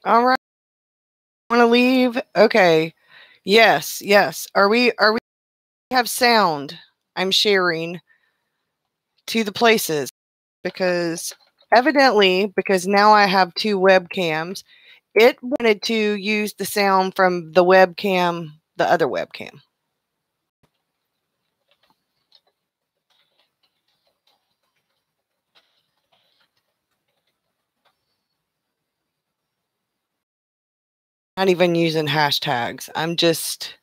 All right. Want to leave? Okay. Yes, yes. Are we have sound? I'm sharing to the places because evidently, because now I have two webcams, it wanted to use the sound from the webcam, the other webcam. Not even using hashtags. I'm just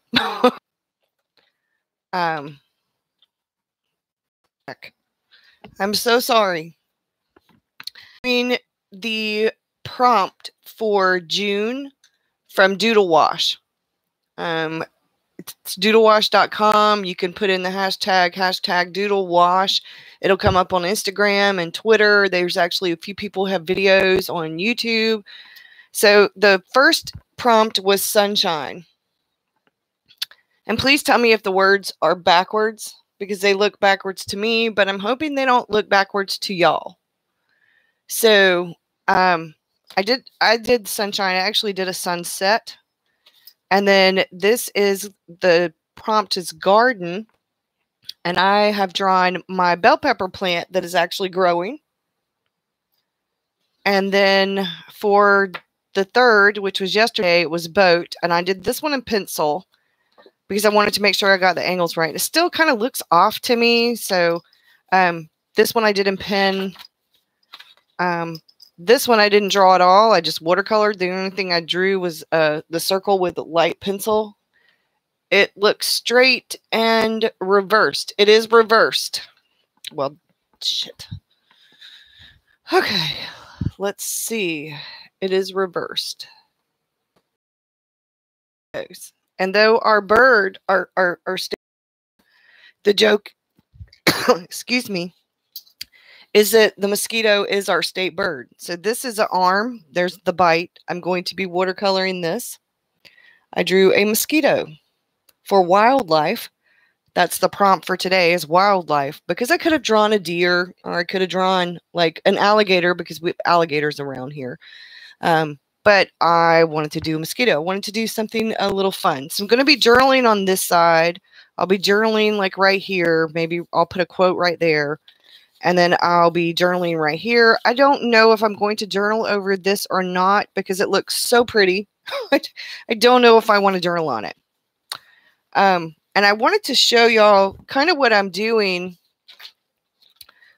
um I'm so sorry. I mean, the prompt for June from Doodle Wash. It's doodlewash.com. You can put in the hashtag Doodle Wash. It'll come up on Instagram and Twitter. There's actually a few people who have videos on YouTube. So the first prompt was sunshine. And please tell me if the words are backwards because they look backwards to me, but I'm hoping they don't look backwards to y'all. So I did sunshine. I actually did a sunset. And then this is the prompt is garden. And I have drawn my bell pepper plant that is actually growing. And then for the third, which was yesterday, it was boat. And I did this one in pencil because I wanted to make sure I got the angles right. It still kind of looks off to me. So this one I did in pen. This one I didn't draw at all. I just watercolored. The only thing I drew was the circle with the light pencil. It looks straight and reversed. It is reversed. Well, shit. Okay, let's see. It is reversed. And though our bird, the joke, excuse me, is that the mosquito is our state bird. So this is an arm. There's the bite. I'm going to be watercoloring this. I drew a mosquito. For wildlife, that's the prompt for today is wildlife. Because I could have drawn a deer or I could have drawn like an alligator because we have alligators around here. But I wanted to do a mosquito. I wanted to do something a little fun. So I'm going to be journaling on this side. I'll be journaling like right here. Maybe I'll put a quote right there. And then I'll be journaling right here. I don't know if I'm going to journal over this or not because it looks so pretty. I don't know if I want to journal on it. And I wanted to show y'all kind of what I'm doing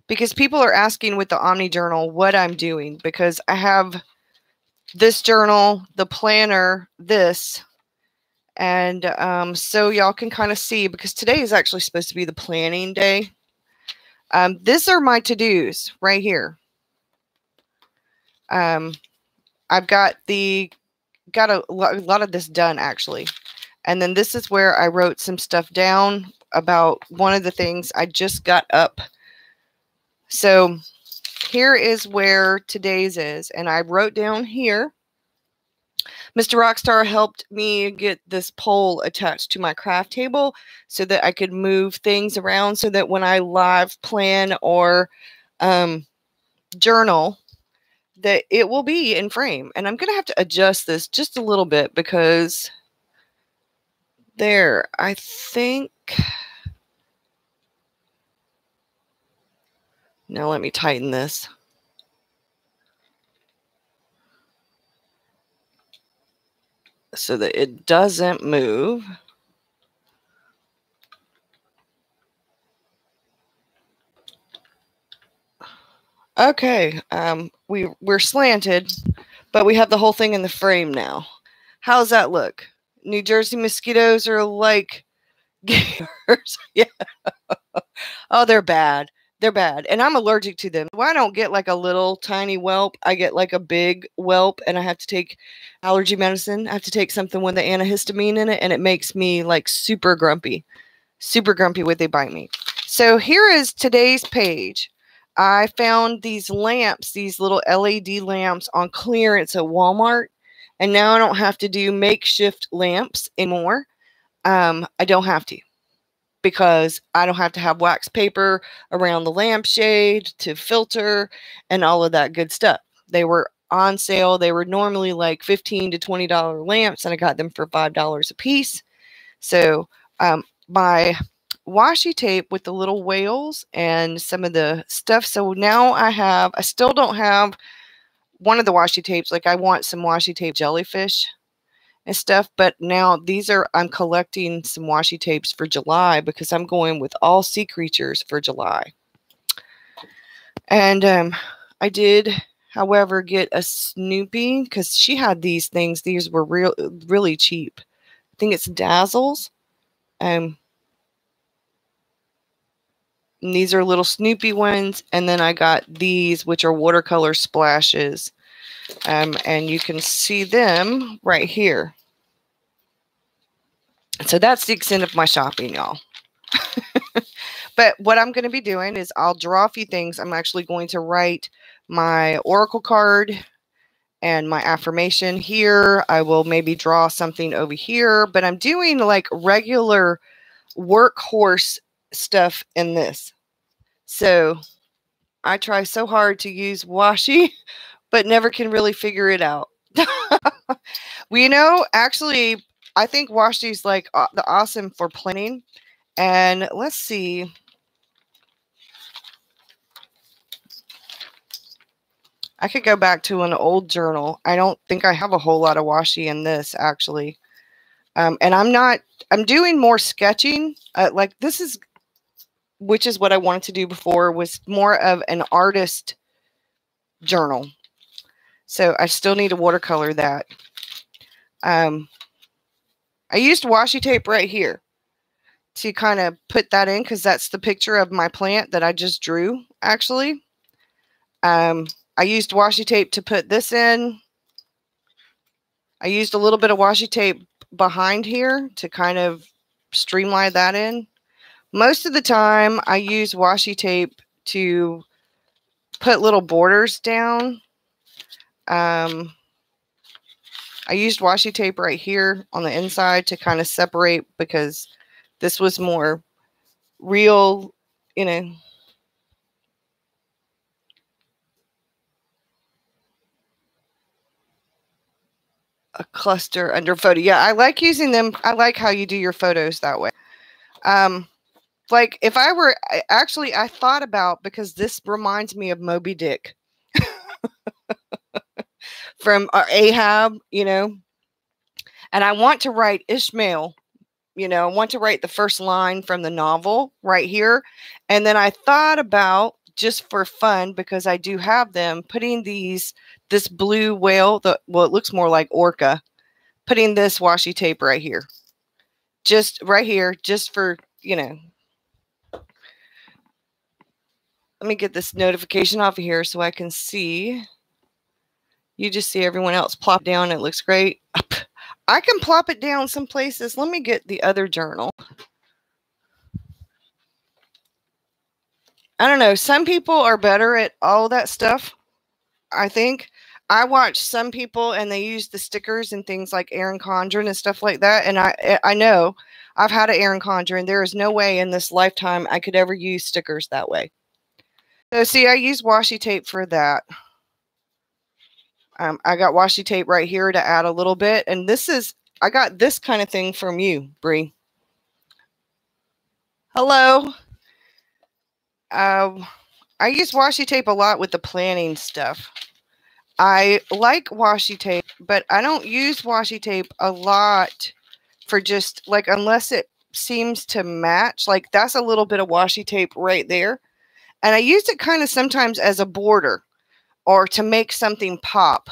because people are asking with the Omni Journal what I'm doing because I have this journal, the planner, this, and so y'all can kind of see because today is actually supposed to be the planning day. These are my to-dos right here. I've got a lot of this done actually. And then this is where I wrote some stuff down about one of the things I just got up. So here is where today's is. And I wrote down here, Mr. Rockstar helped me get this pole attached to my craft table so that I could move things around so that when I live plan or journal, that it will be in frame. And I'm going to have to adjust this just a little bit because there, I think. Now let me tighten this. So that it doesn't move. Okay, we're slanted, but we have the whole thing in the frame now. How's that look? New Jersey mosquitoes are like gators. Yeah. Oh, they're bad. They're bad. And I'm allergic to them. Why I don't get like a little tiny whelp? I get like a big whelp and I have to take allergy medicine. I have to take something with the antihistamine in it and it makes me like super grumpy. Super grumpy when they bite me. So here is today's page. I found these lamps, these little LED lamps on clearance at Walmart. And now I don't have to do makeshift lamps anymore. I don't have to because I don't have to have wax paper around the lampshade to filter and all of that good stuff. They were on sale. They were normally like $15 to $20 lamps, and I got them for $5 a piece. So my washi tape with the little whales and some of the stuff. So now I still don't have one of the washi tapes. Like I want some washi tape jellyfish and stuff, but now I'm collecting some washi tapes for July because I'm going with all sea creatures for July. And I did, however, get a Snoopy because she had these things. These were really cheap. I think it's Dazzles. And these are little Snoopy ones. And then I got these, which are watercolor splashes. And you can see them right here. So that's the extent of my shopping, y'all. But what I'm going to be doing is I'll draw a few things. I'm actually going to write my oracle card and my affirmation here. I will maybe draw something over here, but I'm doing like regular workhorse stuff in this. So I try so hard to use washi, but never can really figure it out. Well, you know, actually, I think washi is like the awesome for planning. And let's see. I could go back to an old journal. I don't think I have a whole lot of washi in this, actually. And I'm doing more sketching. Like this is, which is what I wanted to do before, was more of an artist journal. So I still need to watercolor that. I used washi tape right here to kind of put that in because that's the picture of my plant that I just drew, actually. I used washi tape to put this in. I used a little bit of washi tape behind here to kind of streamline that in. Most of the time, I use washi tape to put little borders down. I used washi tape right here on the inside to kind of separate because this was more real, you know. A cluster under photo. Yeah, I like using them. I like how you do your photos that way. Like if I were actually, I thought about, because this reminds me of Moby Dick from Ahab, you know, and I want to write Ishmael, you know, I want to write the first line from the novel right here. And then I thought about, just for fun, because I do have them, putting this blue whale, well, it looks more like orca, putting this washi tape right here. Just right here, just for, you know. Let me get this notification off of here so I can see. You just see everyone else plop down. It looks great. I can plop it down some places. Let me get the other journal. I don't know. Some people are better at all that stuff, I think. I watch some people and they use the stickers and things like Erin Condren and stuff like that. And I know I've had an Erin Condren. There is no way in this lifetime I could ever use stickers that way. So see, I use washi tape for that. I got washi tape right here to add a little bit. And I got this kind of thing from you, Bree. Hello. I use washi tape a lot with the planning stuff. I like washi tape, but I don't use washi tape a lot for just like, unless it seems to match. Like that's a little bit of washi tape right there. And I use it kind of sometimes as a border or to make something pop.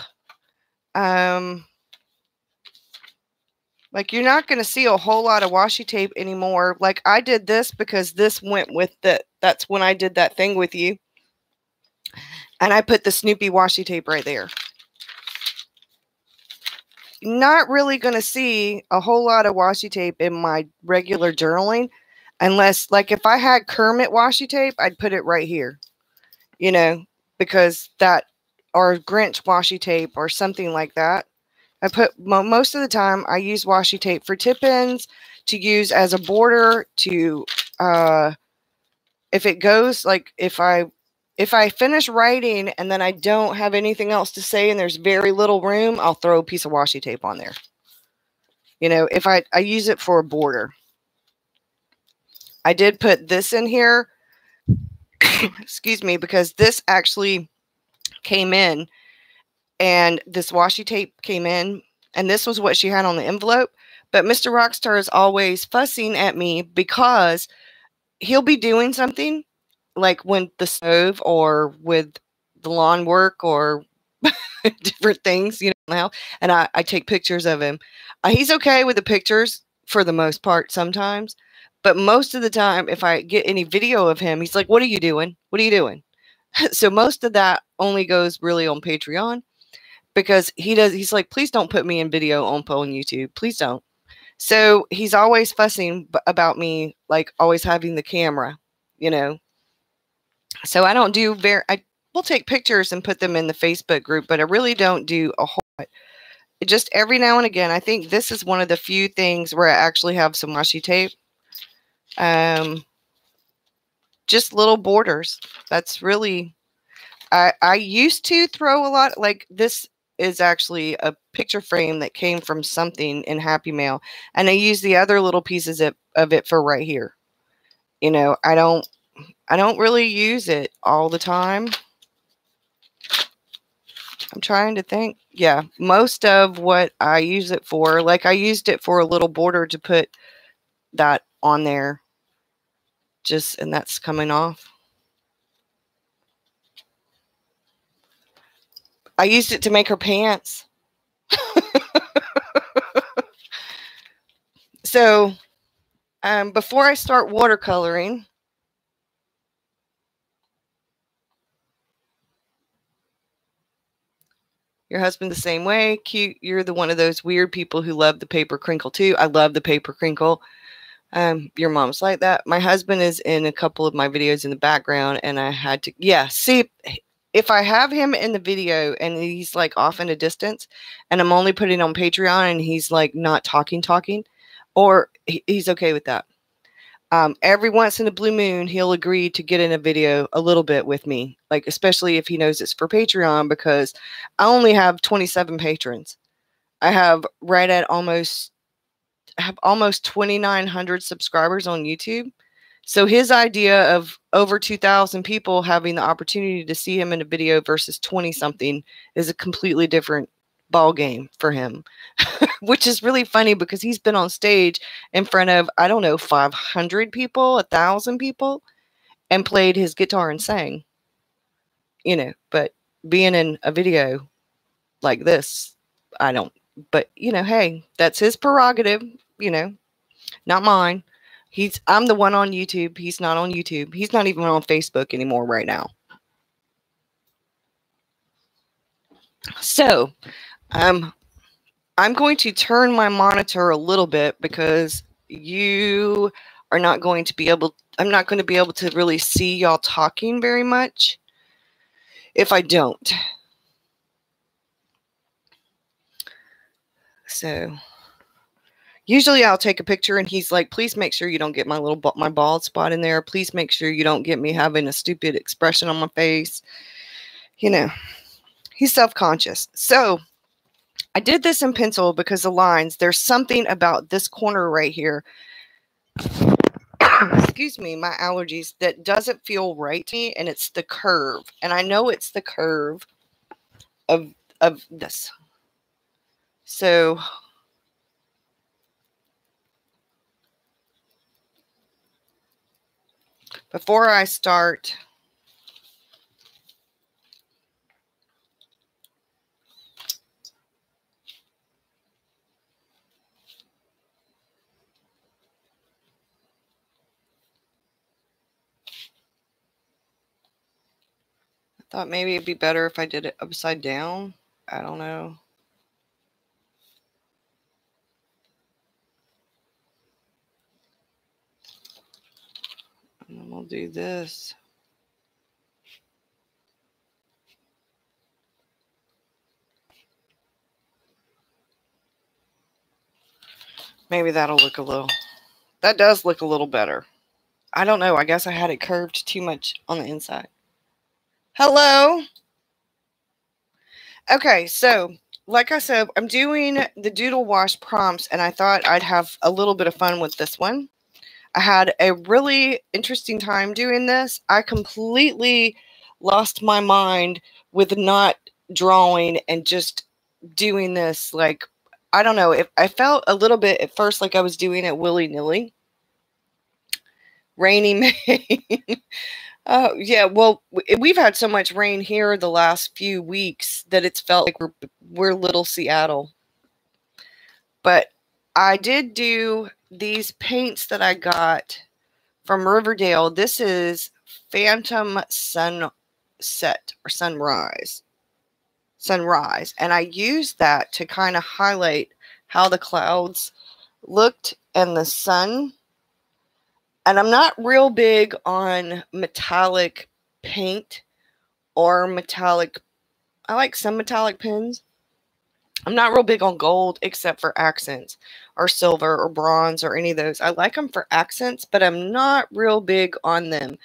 Like you're not going to see a whole lot of washi tape anymore. Like I did this because this went with that's when I did that thing with you. And I put the Snoopy washi tape right there. Not really going to see a whole lot of washi tape in my regular journaling. Unless, like, if I had Kermit washi tape, I'd put it right here. You know, because that, or Grinch washi tape or something like that. I put, most of the time, I use washi tape for tip-ins, to use as a border, to, if it goes, like, if If I finish writing and then I don't have anything else to say and there's very little room, I'll throw a piece of washi tape on there. You know, if I use it for a border. I did put this in here, excuse me, because this actually came in, and this washi tape came in, and this was what she had on the envelope. But Mr. Rockstar is always fussing at me because he'll be doing something like when the stove or with the lawn work or different things, you know, and I take pictures of him. He's okay with the pictures for the most part sometimes, but most of the time, if I get any video of him, he's like, "What are you doing? What are you doing?" So most of that only goes really on Patreon because he's like, "Please don't put me in video on YouTube. Please don't." So he's always fussing about me, like always having the camera, you know. So I don't do I will take pictures and put them in the Facebook group, but I really don't do a whole lot. Just every now and again. I think this is one of the few things where I actually have some washi tape. Just little borders. That's really, I used to throw a lot, like this is actually a picture frame that came from something in Happy Mail. And I use the other little pieces of it for right here. You know, I don't really use it all the time. I'm trying to think. Yeah, most of what I use it for, like I used it for a little border to put that on there. And that's coming off. I used it to make her pants. So, before I start watercoloring, your husband the same way. Cute. You're the one of those weird people who love the paper crinkle too. I love the paper crinkle. Your mom's like that. My husband is in a couple of my videos in the background, and I had to, yeah, see, if I have him in the video and he's like off in a distance and I'm only putting on Patreon and he's like not talking, or he's okay with that. Every once in a blue moon, he'll agree to get in a video a little bit with me, like especially if he knows it's for Patreon, because I only have 27 patrons. I have almost 2,900 subscribers on YouTube. So his idea of over 2,000 people having the opportunity to see him in a video versus 20 something is a completely different ball game for him, which is really funny because he's been on stage in front of, I don't know, 500 people, 1,000 people, and played his guitar and sang, you know, but being in a video like this, I don't, but you know, hey, that's his prerogative, you know, not mine. I'm the one on YouTube. He's not on YouTube. He's not even on Facebook anymore right now. So, I'm going to turn my monitor a little bit because you are not going to be able, I'm not going to be able to really see y'all talking very much if I don't. So, usually I'll take a picture and he's like, please make sure you don't get my bald spot in there. Please make sure you don't get me having a stupid expression on my face. You know, he's self-conscious. So I did this in pencil because the lines, there's something about this corner right here. Excuse me, my allergies, that doesn't feel right to me, and it's the curve. And I know it's the curve of this. So before I start, I thought maybe it'd be better if I did it upside down. I don't know. And then we'll do this. Maybe that'll look that does look a little better. I don't know. I guess I had it curved too much on the inside. Hello. Okay, so like I said, I'm doing the Doodle Wash prompts, and I thought I'd have a little bit of fun with this one. I had a really interesting time doing this. I completely lost my mind with not drawing and just doing this. Like, I don't know, if I felt a little bit at first like I was doing it willy-nilly. Rainy May. Oh, yeah. Well, we've had so much rain here the last few weeks that it's felt like we're little Seattle. But I did do these paints that I got from Riverdale. This is Phantom Sunset or Sunrise. And I used that to kind of highlight how the clouds looked and the sun. And I'm not real big on metallic paint or metallic. I like some metallic pens. I'm not real big on gold except for accents or silver or bronze or any of those. I like them for accents, but I'm not real big on them.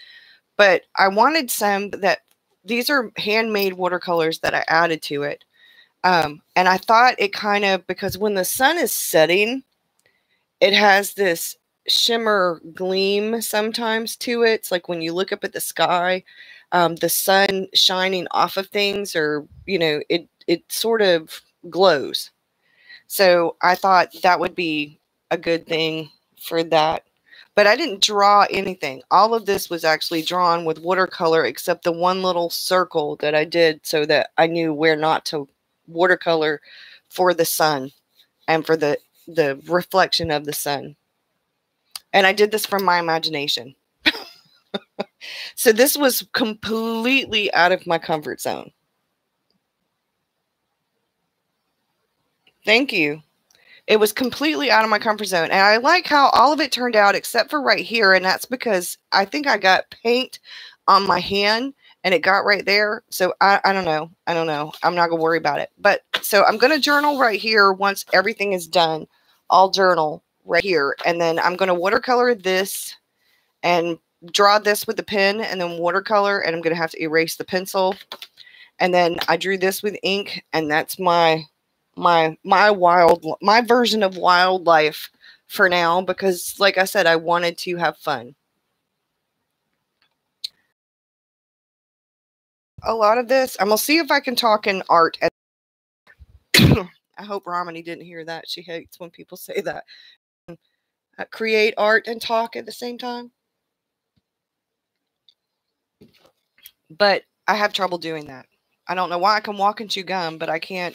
But I wanted some that these are handmade watercolors that I added to it. And I thought it kind of, because when the sun is setting, it has this shimmer gleam sometimes to it. It's like when you look up at the sky, the sun shining off of things, or, it sort of glows. So I thought that would be a good thing for that. But I didn't draw anything. All of this was actually drawn with watercolor, except the one little circle that I did so that I knew where not to watercolor for the sun and for the reflection of the sun. And I did this from my imagination. So this was completely out of my comfort zone. Thank you. It was completely out of my comfort zone. And I like how all of it turned out except for right here. And that's because I think I got paint on my hand and it got right there. So I don't know. I'm not going to worry about it. But so I'm going to journal right here once everything is done. I'll journal right here. And then I'm going to watercolor this and draw this with the pen and then watercolor. And I'm going to have to erase the pencil. And then I drew this with ink. And that's my version of wildlife for now, because like I said, I wanted to have fun. A lot of this, I'm gonna see if I can talk in art. I hope Romany didn't hear that. She hates when people say that. Create art and talk at the same time. But I have trouble doing that. I don't know why. I can walk and chew gum, but I can't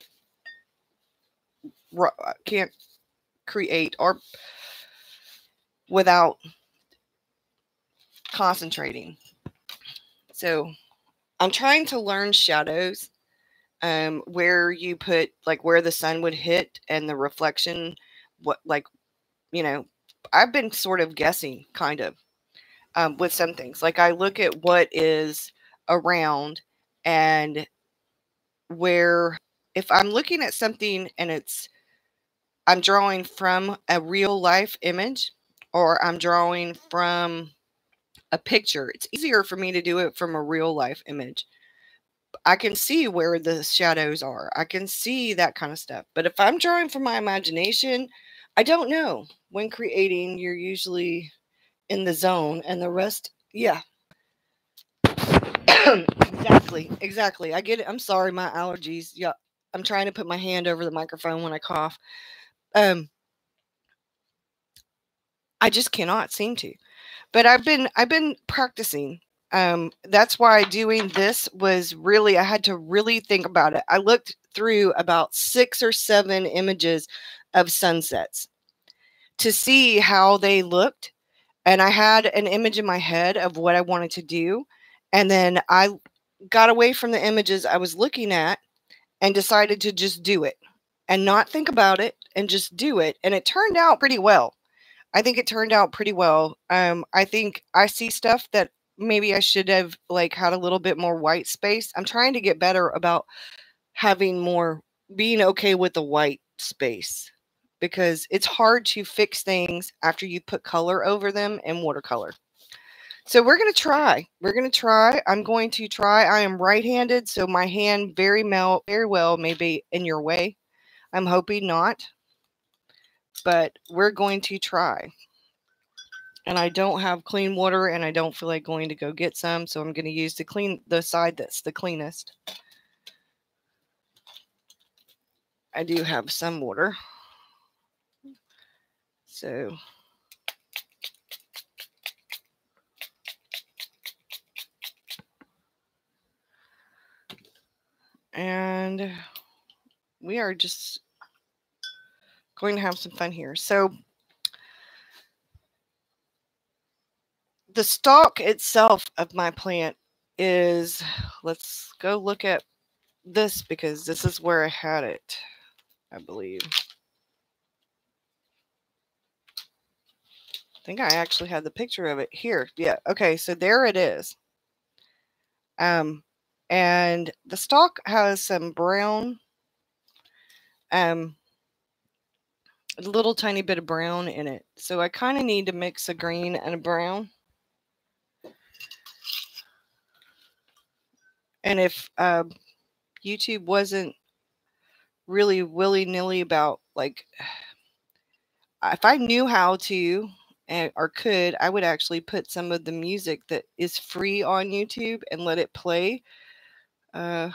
create or without concentrating. So I'm trying to learn shadows, where you put, like, where the sun would hit and the reflection, I've been sort of guessing kind of, with some things. Like, I look at what is around, and where, if I'm looking at something and I'm drawing from a real life image, or I'm drawing from a picture, it's easier for me to do it from a real life image. I can see where the shadows are. I can see that kind of stuff. But if I'm drawing from my imagination, I don't know. When creating, you're usually in the zone, and the rest, yeah. Exactly. I get it. I'm sorry, my allergies. Yeah. I'm trying to put my hand over the microphone when I cough. I just cannot seem to. But I've been practicing. That's why doing this was really, I had to really think about it. I looked through about 6 or 7 images of sunsets to see how they looked. And I had an image in my head of what I wanted to do. And then I got away from the images I was looking at and decided to just do it and not think about it and just do it. And it turned out pretty well. I think it turned out pretty well. I think I see stuff that maybe I should have, like, had a little bit more white space. I'm trying to get better about being okay with the white space, because it's hard to fix things after you put color over them in watercolor. So we're going to try. We're going to try. I'm going to try. I am right-handed, so my hand very well may be in your way. I'm hoping not, but we're going to try. And I don't have clean water, and I don't feel like going to go get some, so I'm going to use the side that's the cleanest. I do have some water. So and we are just going to have some fun here. So the stalk itself of my plant is, let's go look at this because this is where I had it, I believe. I think I actually had the picture of it here. Yeah. Okay. So there it is. And the stalk has some brown, a little tiny bit of brown in it. So I kind of need to mix a green and a brown. And if YouTube wasn't really willy-nilly about, like, if I knew how to or could, I would actually put some of the music that is free on YouTube and let it play. But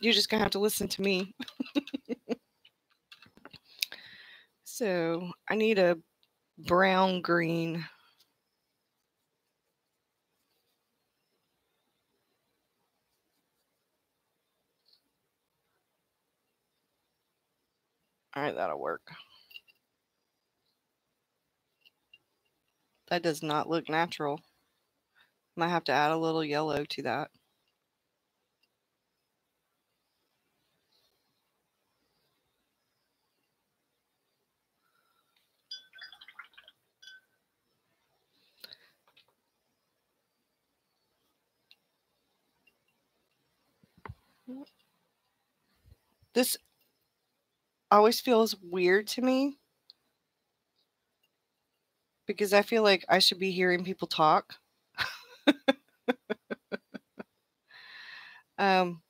you're just gonna have to listen to me. So I need a brown green. All right, that'll work. That does not look natural. Might have to add a little yellow to that. This always feels weird to me because I feel like I should be hearing people talk. um,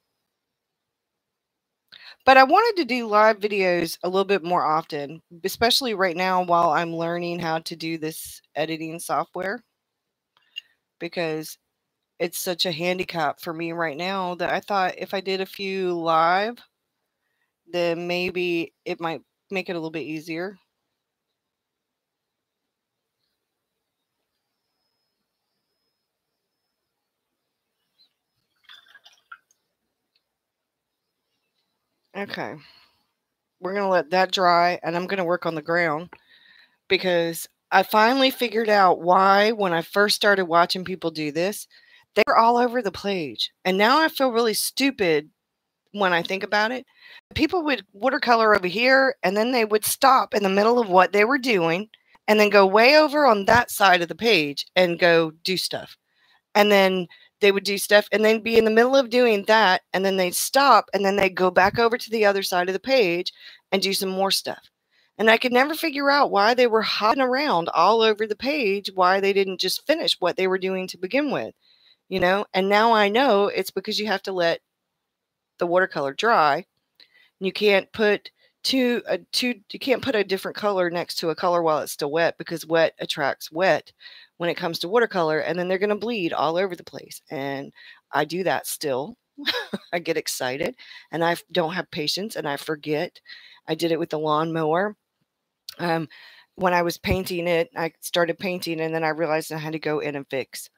but I wanted to do live videos a little bit more often, especially right now while I'm learning how to do this editing software, because it's such a handicap for me right now that I thought if I did a few live, then maybe it might make it a little bit easier. Okay. We're going to let that dry, and I'm going to work on the ground because I finally figured out why, when I first started watching people do this, they were all over the page. And now I feel really stupid when I think about it. People would watercolor over here, and then they would stop in the middle of what they were doing and then go way over on that side of the page and go do stuff. And then they would do stuff and then be in the middle of doing that, and then they'd stop and then they'd go back over to the other side of the page and do some more stuff. And I could never figure out why they were hopping around all over the page, why they didn't just finish what they were doing to begin with, you know? And now I know it's because you have to let the watercolor dry. You can't put you can't put a different color next to a color while it's still wet, because wet attracts wet when it comes to watercolor, and then they're going to bleed all over the place. And I do that still. I get excited and I don't have patience and I forget. I did it with the lawnmower. Um, when I was painting it, I started painting and then I realized I had to go in and fix.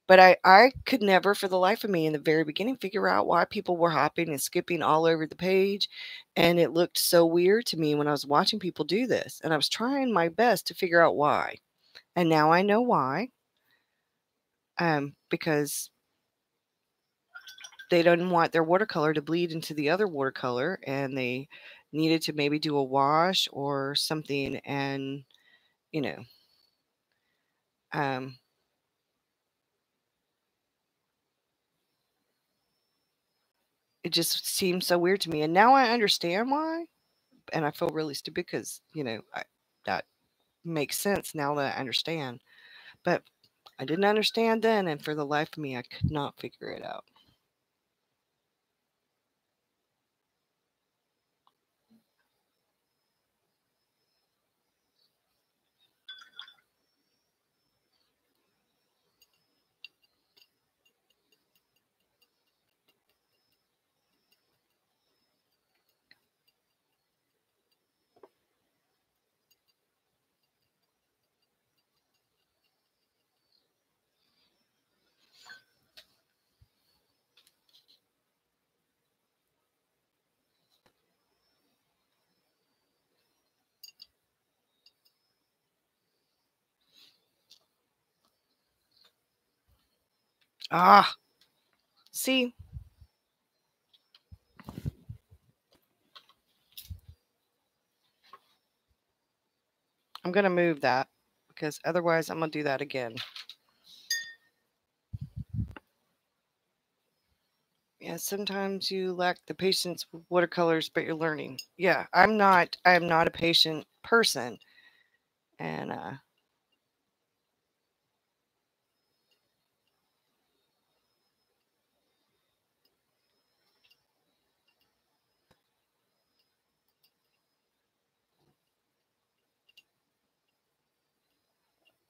But I could never for the life of me in the very beginning figure out why people were hopping and skipping all over the page. And it looked so weird to me when I was watching people do this. And I was trying my best to figure out why. And now I know why. Because they didn't want their watercolor to bleed into the other watercolor, and they needed to maybe do a wash or something. And, you know, um, it just seems so weird to me. And now I understand why. And I feel really stupid because, you know, that makes sense now that I understand. But I didn't understand then, and for the life of me, I could not figure it out. Ah, see, I'm going to move that because otherwise I'm going to do that again. Yeah, sometimes you lack the patience with watercolors, but you're learning. Yeah, I am not a patient person. And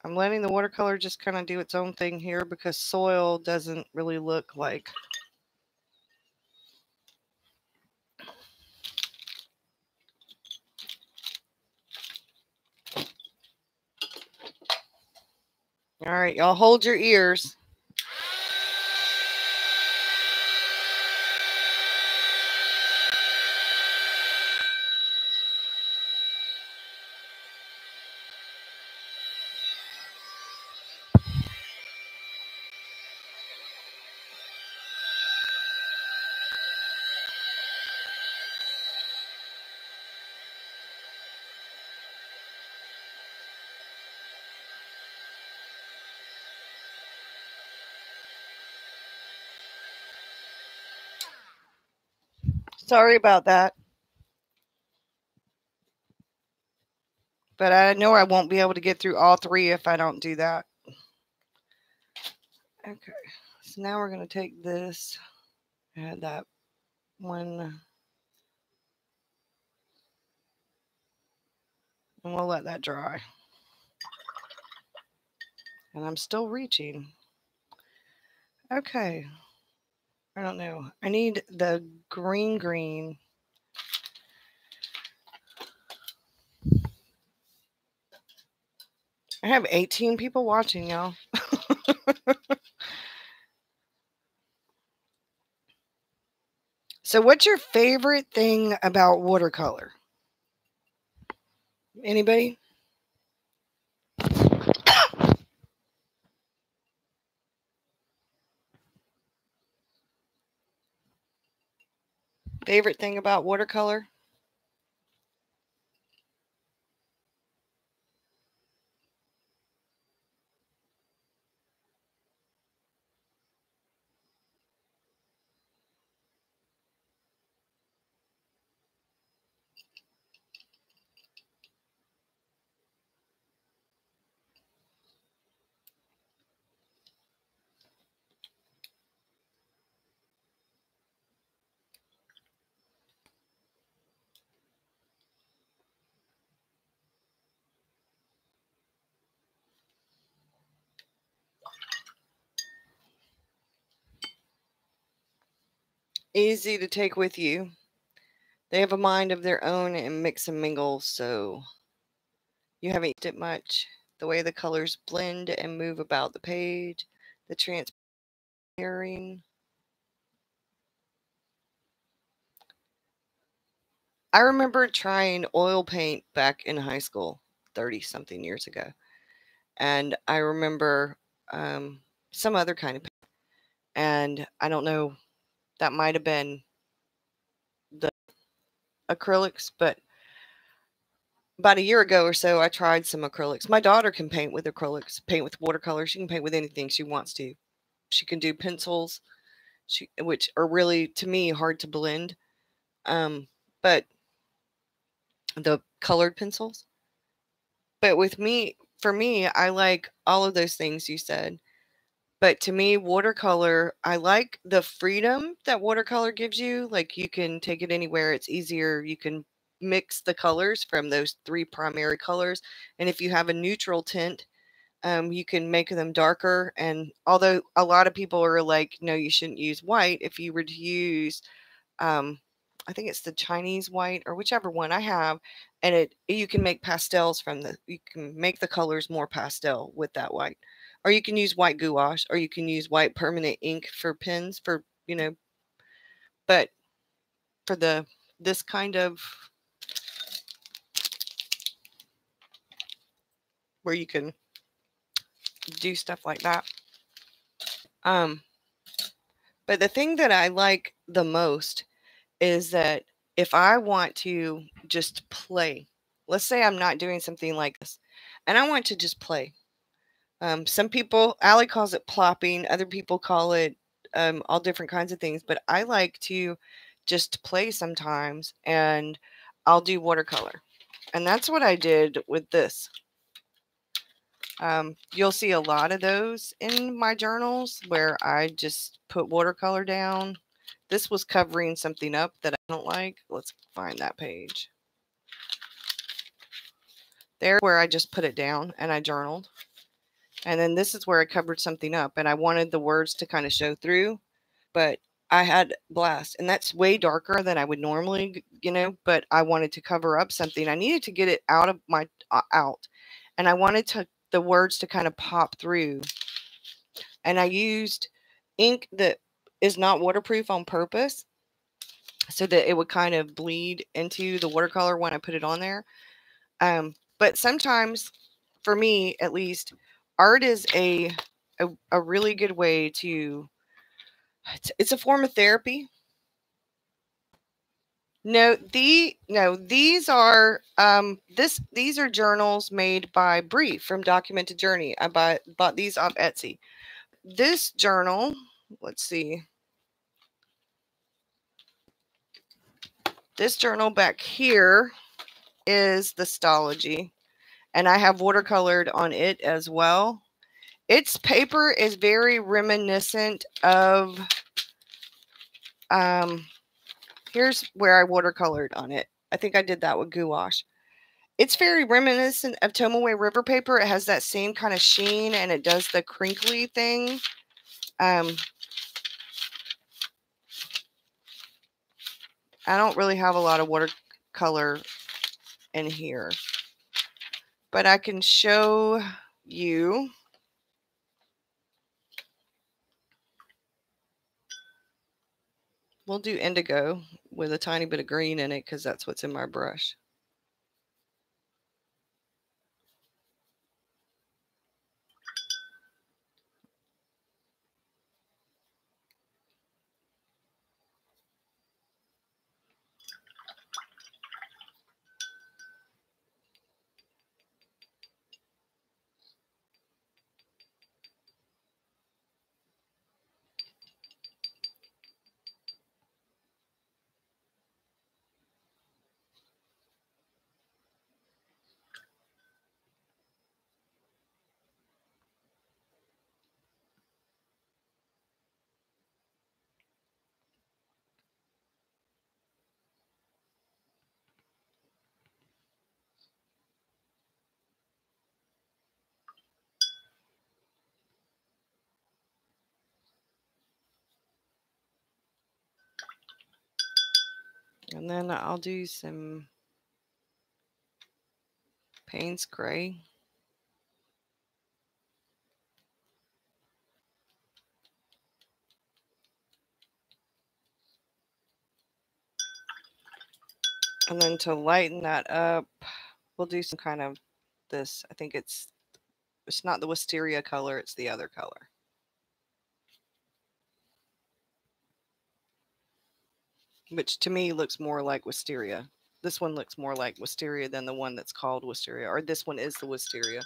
I'm letting the watercolor just kind of do its own thing here because soil doesn't really look like. All right, y'all hold your ears. Sorry about that. But I know I won't be able to get through all three if I don't do that. Okay, so now we're going to take this, add that one, and we'll let that dry. And I'm still reaching. Okay. I don't know. I need the green. I have 18 people watching, y'all. So what's your favorite thing about watercolor? Anybody? Favorite thing about watercolor? Easy to take with you. They have a mind of their own and mix and mingle, so you haven't used it much. The way the colors blend and move about the page, the transparent. I remember trying oil paint back in high school 30 something years ago. And I remember some other kind of paint. And I don't know, that might have been the acrylics, but about a year ago or so, I tried some acrylics. My daughter can paint with acrylics, paint with watercolor. She can paint with anything she wants to. She can do pencils, which are really, to me, hard to blend. But the colored pencils, But for me, I like all of those things you said. But to me, watercolor, I like the freedom that watercolor gives you. Like you can take it anywhere, it's easier. You can mix the colors from those three primary colors. And if you have a neutral tint, you can make them darker. And although a lot of people are like, no, you shouldn't use white, if you were to use um, I think it's the Chinese white or whichever one I have, and you can make pastels from you can make the colors more pastel with that white, or you can use white gouache, or you can use white permanent ink for pens for but for this kind of where you can do stuff like that. Um, but the thing that I like the most is that if I want to just play, let's say I'm not doing something like this, and I want to just play. Some people, Allie calls it plopping. Other people call it all different kinds of things. But I like to just play sometimes, and I'll do watercolor. And that's what I did with this. You'll see a lot of those in my journals where I just put watercolor down. This was covering something up that I don't like. Let's find that page. There where I just put it down and I journaled. And then this is where I covered something up and I wanted the words to kind of show through, but I had blast, and that's way darker than I would normally, but I wanted to cover up something. I needed to get it out of my out, and I wanted the words to kind of pop through. And I used ink that is not waterproof on purpose so that it would kind of bleed into the watercolor when I put it on there. But sometimes, for me at least, art is a really good way to. It's a form of therapy. No, these are these are journals made by Bree from Documented Journey. I bought these off Etsy. This journal, let's see. This journal back here is the Stology, and I have watercolored on it as well. Its paper is very reminiscent of here's where I watercolored on it. I think I did that with gouache. It's very reminiscent of Tomaway River paper. It has that same kind of sheen, and it does the crinkly thing. I don't really have a lot of watercolor in here, but I can show you. We'll do indigo with a tiny bit of green in it because that's what's in my brush. And then I'll do some Payne's Gray. And then to lighten that up, we'll do some kind of this. I think it's not the wisteria color, it's the other color. Which to me looks more like wisteria. This one looks more like wisteria than the one that's called wisteria, or this one is the wisteria.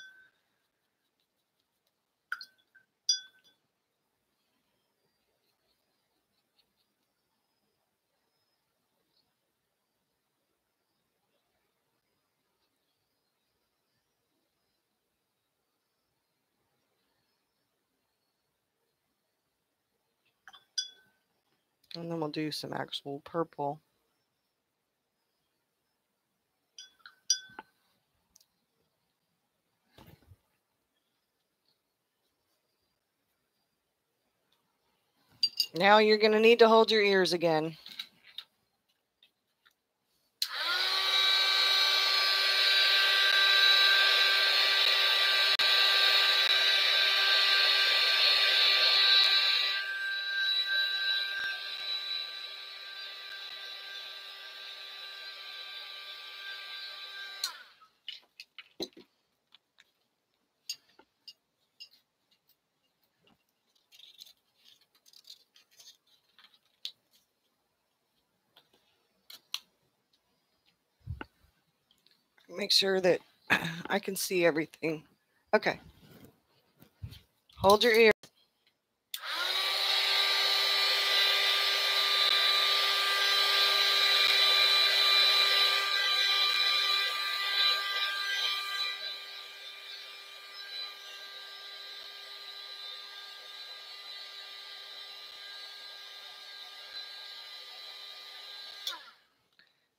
And then we'll do some actual purple. Now you're going to need to hold your ears again. Make sure that I can see everything. Okay. Hold your ear.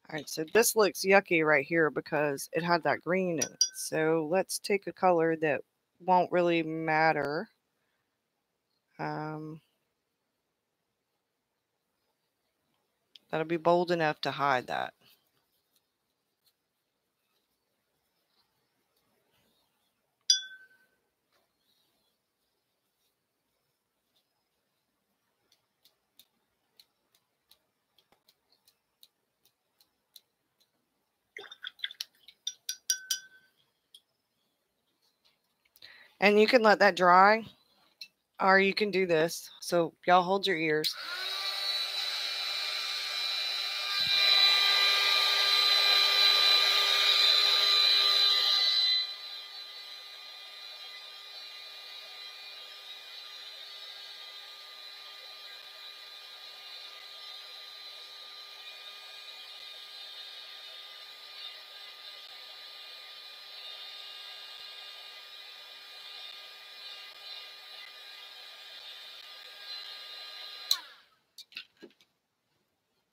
All right, so this looks yucky right here because it had that green in it. So let's take a color that won't really matter. That'll be bold enough to hide that. And you can let that dry, or you can do this. So y'all hold your ears.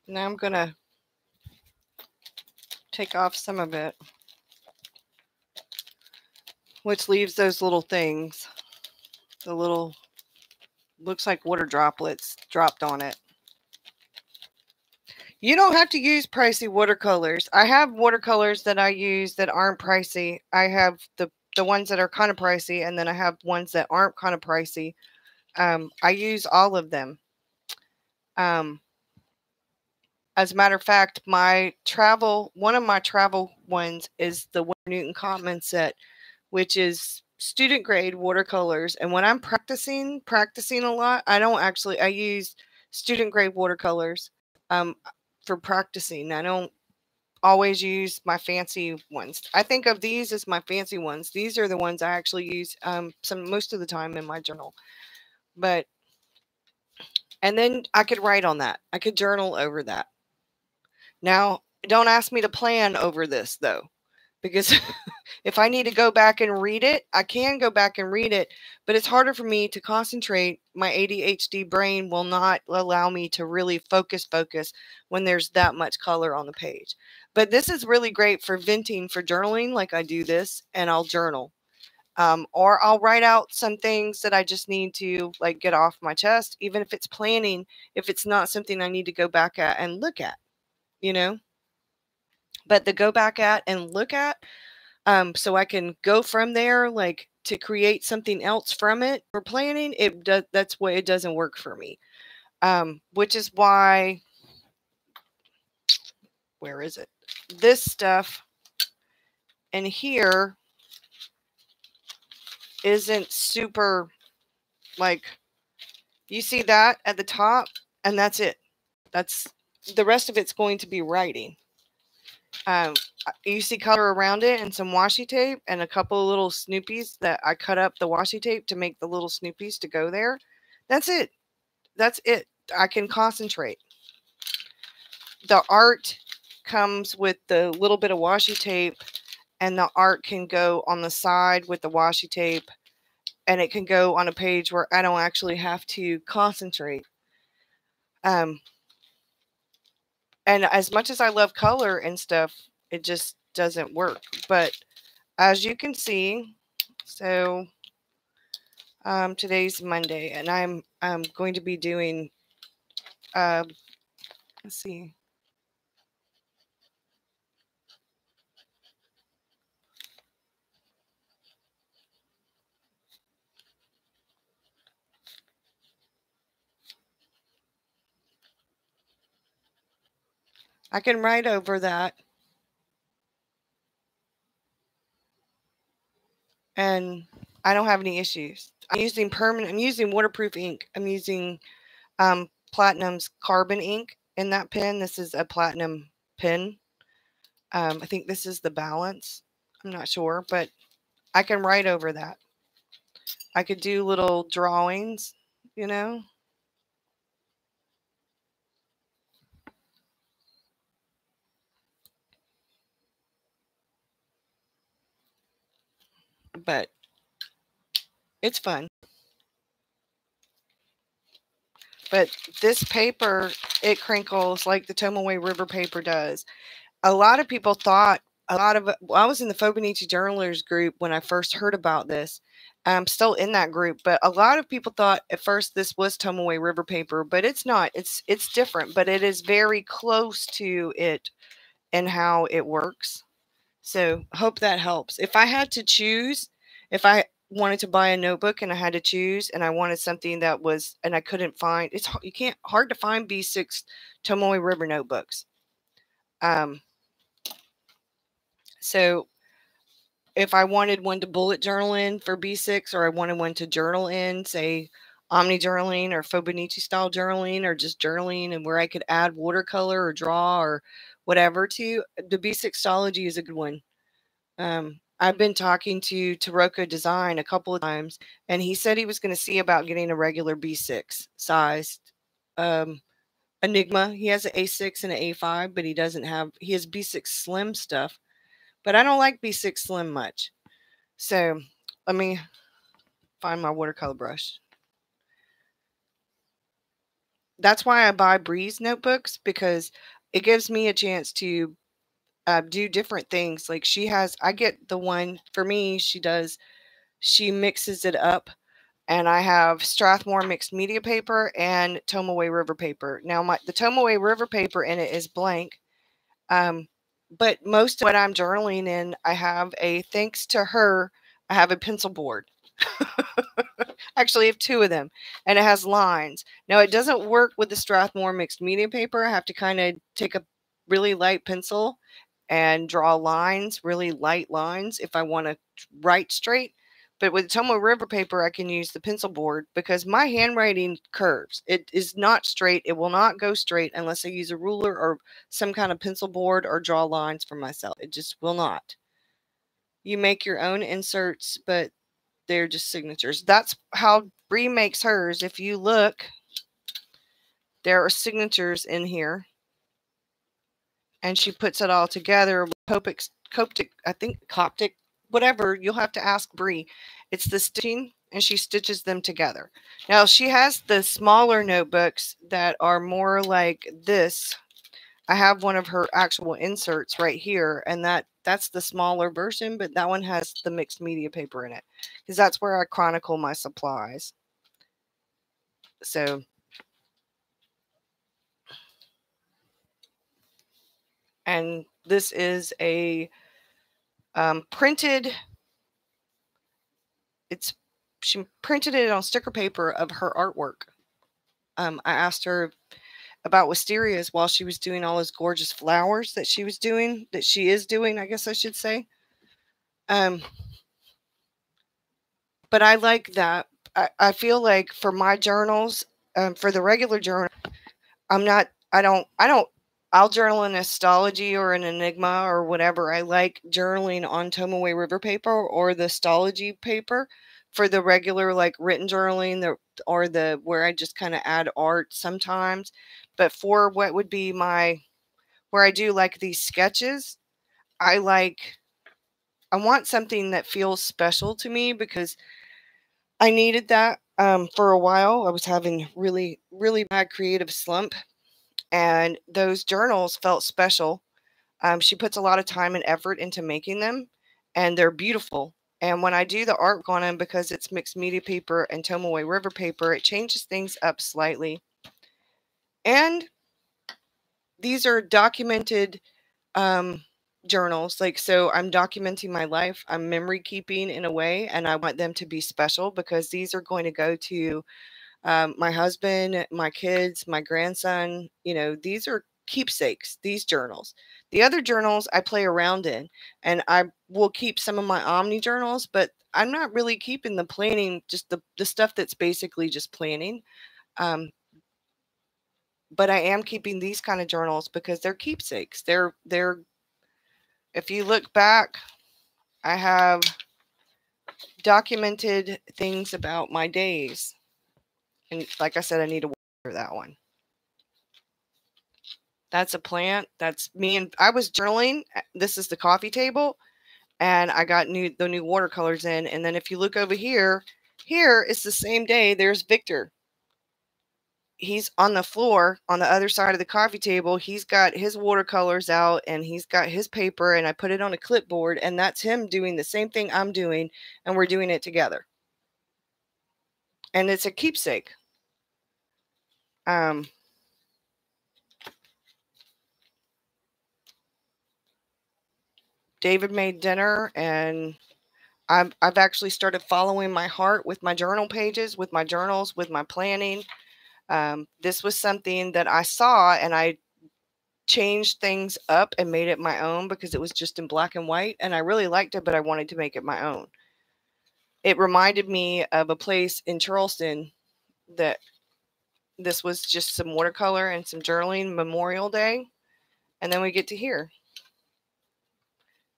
Now I'm going to take off some of it, which leaves those little things. The little, looks like water droplets dropped on it. You don't have to use pricey watercolors. I have watercolors that I use that aren't pricey. I have the ones that are kind of pricey, and then I have ones that aren't kind of pricey. I use all of them. As a matter of fact, one of my travel ones is the Newton Common set, which is student grade watercolors. And when I'm practicing a lot, I use student grade watercolors for practicing. I don't always use my fancy ones. I think of these as my fancy ones. These are the ones I actually use most of the time in my journal. And then I could write on that. I could journal over that. Now, don't ask me to plan over this though, because if I need to go back and read it, I can go back and read it, but it's harder for me to concentrate. My ADHD brain will not allow me to really focus when there's that much color on the page. But this is really great for venting, for journaling, like I do this, and I'll journal. Or I'll write out some things that I just need to like get off my chest, even if it's planning, if it's not something I need to go back at and look at, you know. But the go back at and look at, so I can go from there, like to create something else from it for planning. That's why it doesn't work for me. Which is why, where is it? This stuff in here isn't super, like, you see that at the top, and that's it. That's the rest of it's going to be writing. You see color around it and some washi tape and a couple of little snoopies that I cut up the washi tape to make the little snoopies to go there. That's it. That's it. I can concentrate. The art comes with the little bit of washi tape, and the art can go on the side with the washi tape, and it can go on a page where I don't actually have to concentrate. And as much as I love color and stuff, it just doesn't work. But as you can see, so today's Monday, and I'm going to be doing. Uh, let's see. I can write over that, and I don't have any issues. I'm using permanent. I'm using waterproof ink. I'm using Platinum's carbon ink in that pen. This is a platinum pen. I think this is the balance. I'm not sure, but I can write over that. I could do little drawings, you know, but it's fun. But this paper, it crinkles like the Tomaway River paper does. A lot of people thought, well, I was in the Fobonichi Journalers group when I first heard about this. I'm still in that group, but a lot of people thought at first this was Tomaway River paper, but it's not. It's different, but it is very close to it and how it works. So hope that helps. If I had to choose, if I wanted to buy a notebook and I had to choose and I wanted something that was, and I couldn't find, you can't, hard to find B6 Tomoe River notebooks. Um, so if I wanted one to bullet journal in for B6, or I wanted one to journal in, say Omni journaling or Fobonichi style journaling, or just journaling, and where I could add watercolor or draw or whatever to, the B6ology is a good one. I've been talking to Taroko Design a couple of times, and he said he was going to see about getting a regular B6 sized um, Enigma. He has an A6 and an A5, but he has B6 Slim stuff. But I don't like B6 Slim much. So let me find my watercolor brush. That's why I buy Breeze notebooks, because it gives me a chance to do different things. Like I get the one for me, she mixes it up, and I have Strathmore mixed media paper and Tomaway River paper. Now the Tomaway River paper in it is blank. But most of what I'm journaling in, thanks to her, I have a pencil board. Actually, I have two of them, and it has lines. Now, it doesn't work with the Strathmore mixed media paper. I have to kind of take a really light pencil and draw lines, really light lines, if I want to write straight. But with Tomo River paper, I can use the pencil board because my handwriting curves. It is not straight. It will not go straight unless I use a ruler or some kind of pencil board or draw lines for myself. It just will not. You make your own inserts, but they're just signatures. That's how Bree makes hers. If you look, there are signatures in here, and she puts it all together. Coptic, I think Coptic, whatever. You'll have to ask Bree. It's the stitching, and she stitches them together. Now she has the smaller notebooks that are more like this. I have one of her actual inserts right here, and that's the smaller version, but that one has the mixed media paper in it, because that's where I chronicle my supplies. So and this is a printed, she printed it on sticker paper of her artwork. I asked her about wisterias while she was doing all those gorgeous flowers that she is doing, I guess I should say. But I like that. I feel like for my journals, for the regular journal, I'll journal in Astrology or an Enigma or whatever. I like journaling on Tomaway River paper or the Astrology paper for the regular, like, written journaling, or where I just kind of add art sometimes. But for what would be where I do like these sketches, I want something that feels special to me, because I needed that for a while. I was having really, really bad creative slump, And those journals felt special. She puts a lot of time and effort into making them, and they're beautiful. And when I do the artwork on them, because it's mixed media paper and Tomaway River paper, it changes things up slightly. And these are documented journals. Like, so I'm documenting my life. I'm memory keeping in a way, and I want them to be special because these are going to go to my husband, my kids, my grandson. You know, these are keepsakes, these journals. The other journals I play around in, and I will keep some of my Omni journals, but I'm not really keeping the planning, just the stuff that's basically just planning. Um, but I am keeping these kind of journals because they're keepsakes. They're if you look back, I have documented things about my days. And like I said, I need to water that one. That's a plant. That's me. And I was journaling. This is the coffee table. And I got the new watercolors in. And then if you look over here, here it's the same day. There's Victor. He's on the floor on the other side of the coffee table. He's got his watercolors out and he's got his paper, and I put it on a clipboard, and that's him doing the same thing I'm doing, and we're doing it together. And it's a keepsake. David made dinner, and I've actually started following my heart with my journal pages, with my journals, with my planning. This was something that I saw, and I changed things up and made it my own because it was just in black and white, and I really liked it, but I wanted to make it my own. It reminded me of a place in Charleston that this was just some watercolor and some journaling Memorial Day, and then we get to here.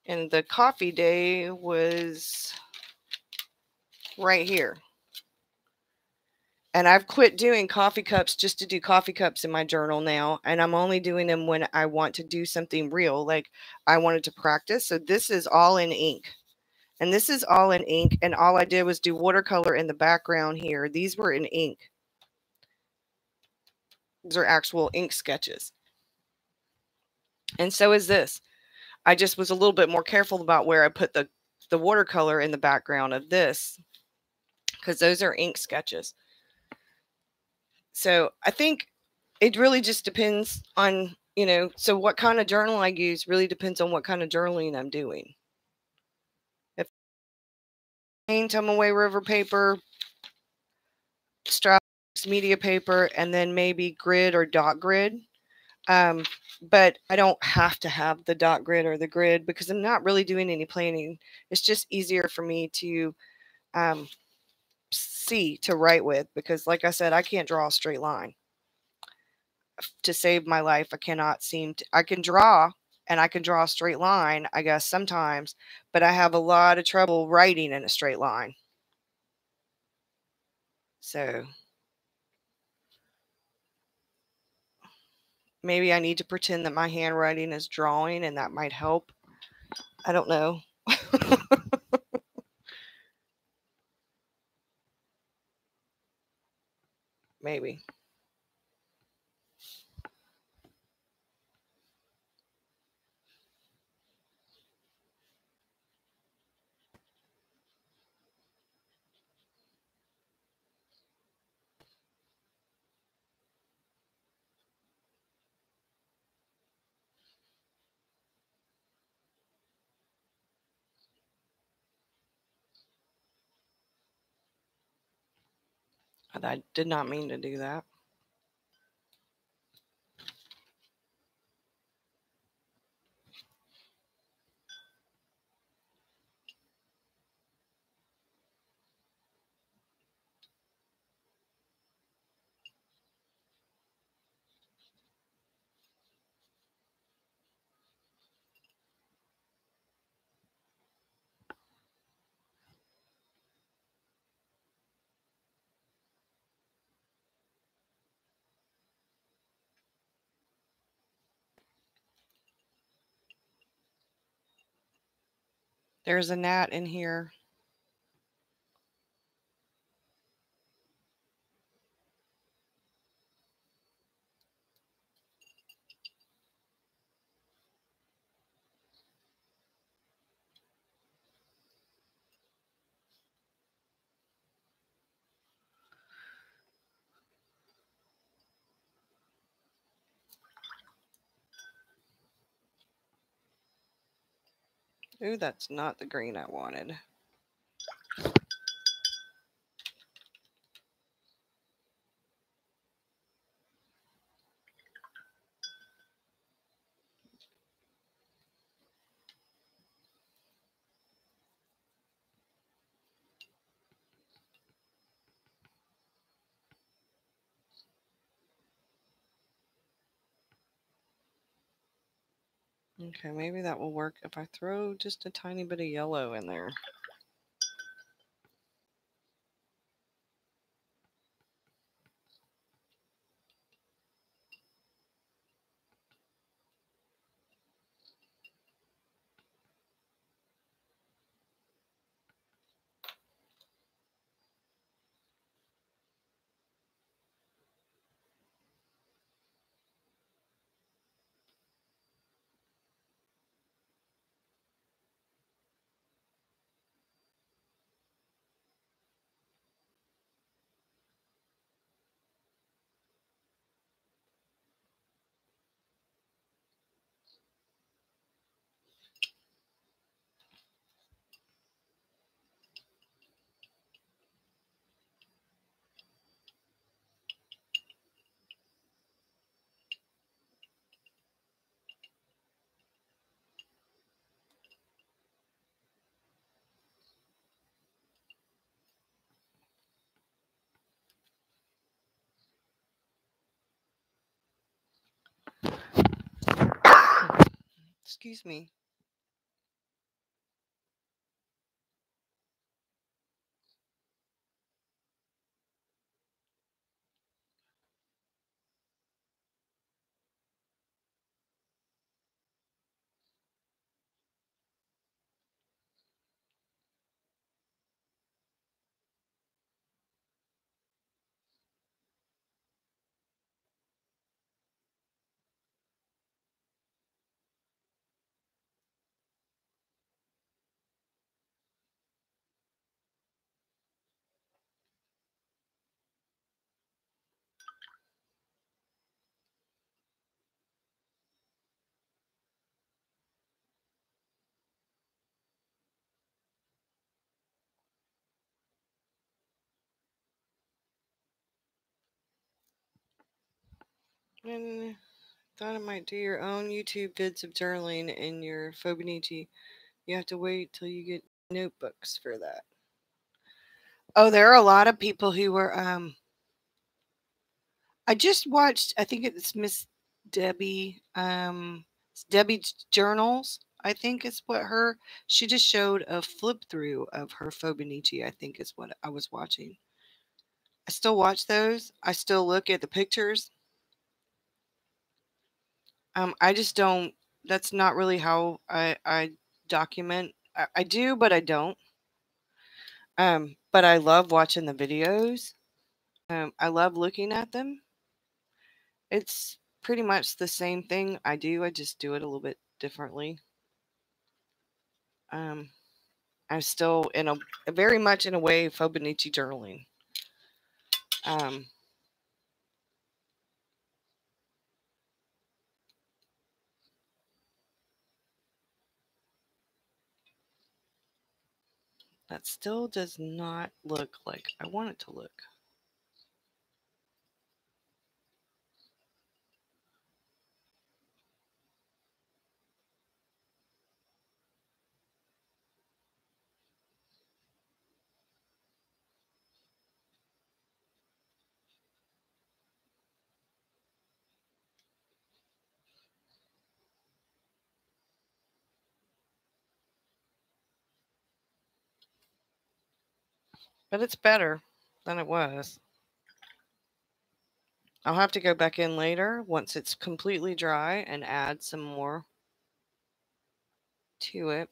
And the coffee day was right here. And I've quit doing coffee cups just to do coffee cups in my journal now. And I'm only doing them when I want to do something real. Like I wanted to practice. So this is all in ink. And this is all in ink. And all I did was do watercolor in the background here. These were in ink. These are actual ink sketches. And so is this. I just was a little bit more careful about where I put the watercolor in the background of this, because those are ink sketches. So I think it really just depends on, you know, so what kind of journal I use really depends on what kind of journaling I'm doing. If Tomaway River paper, Strauss media paper, and then maybe grid or dot grid. But I don't have to have the dot grid or the grid because I'm not really doing any planning. It's just easier for me to see to write with, because like I said, I can't draw a straight line. To save my life, I cannot seem to, I can draw and I can draw a straight line, I guess sometimes, but I have a lot of trouble writing in a straight line. So maybe I need to pretend that my handwriting is drawing, and that might help. I don't know. Maybe. I did not mean to do that. There's a gnat in here. Ooh, that's not the green I wanted. Okay, maybe that will work if I throw just a tiny bit of yellow in there. Excuse me. And thought I might do your own YouTube vids of journaling in your Fibonacci. You have to wait till you get notebooks for that. Oh, there are a lot of people who were I just watched, I think it's Miss Debbie, it's Debbie's Journals, I think is what she just showed a flip through of her Fibonacci, I think is what I was watching. I still watch those. I still look at the pictures. I just don't, that's not really how I document. I do, but I don't. But I love watching the videos. I love looking at them. It's pretty much the same thing I do. I just do it a little bit differently. Um, I'm still in a very much in a way Fibonacci journaling. Um, that still does not look like I want it to look. But it's better than it was. I'll have to go back in later once it's completely dry and add some more to it.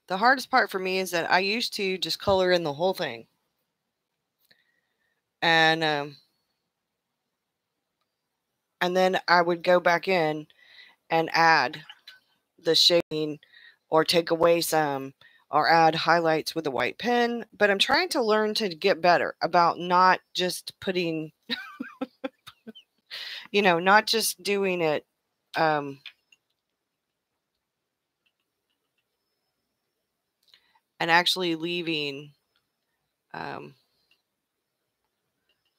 The hardest part for me is that I used to just color in the whole thing. And and then I would go back in and add the shading or take away some or add highlights with a white pen. But I'm trying to learn to get better about not just putting, not just doing it and actually leaving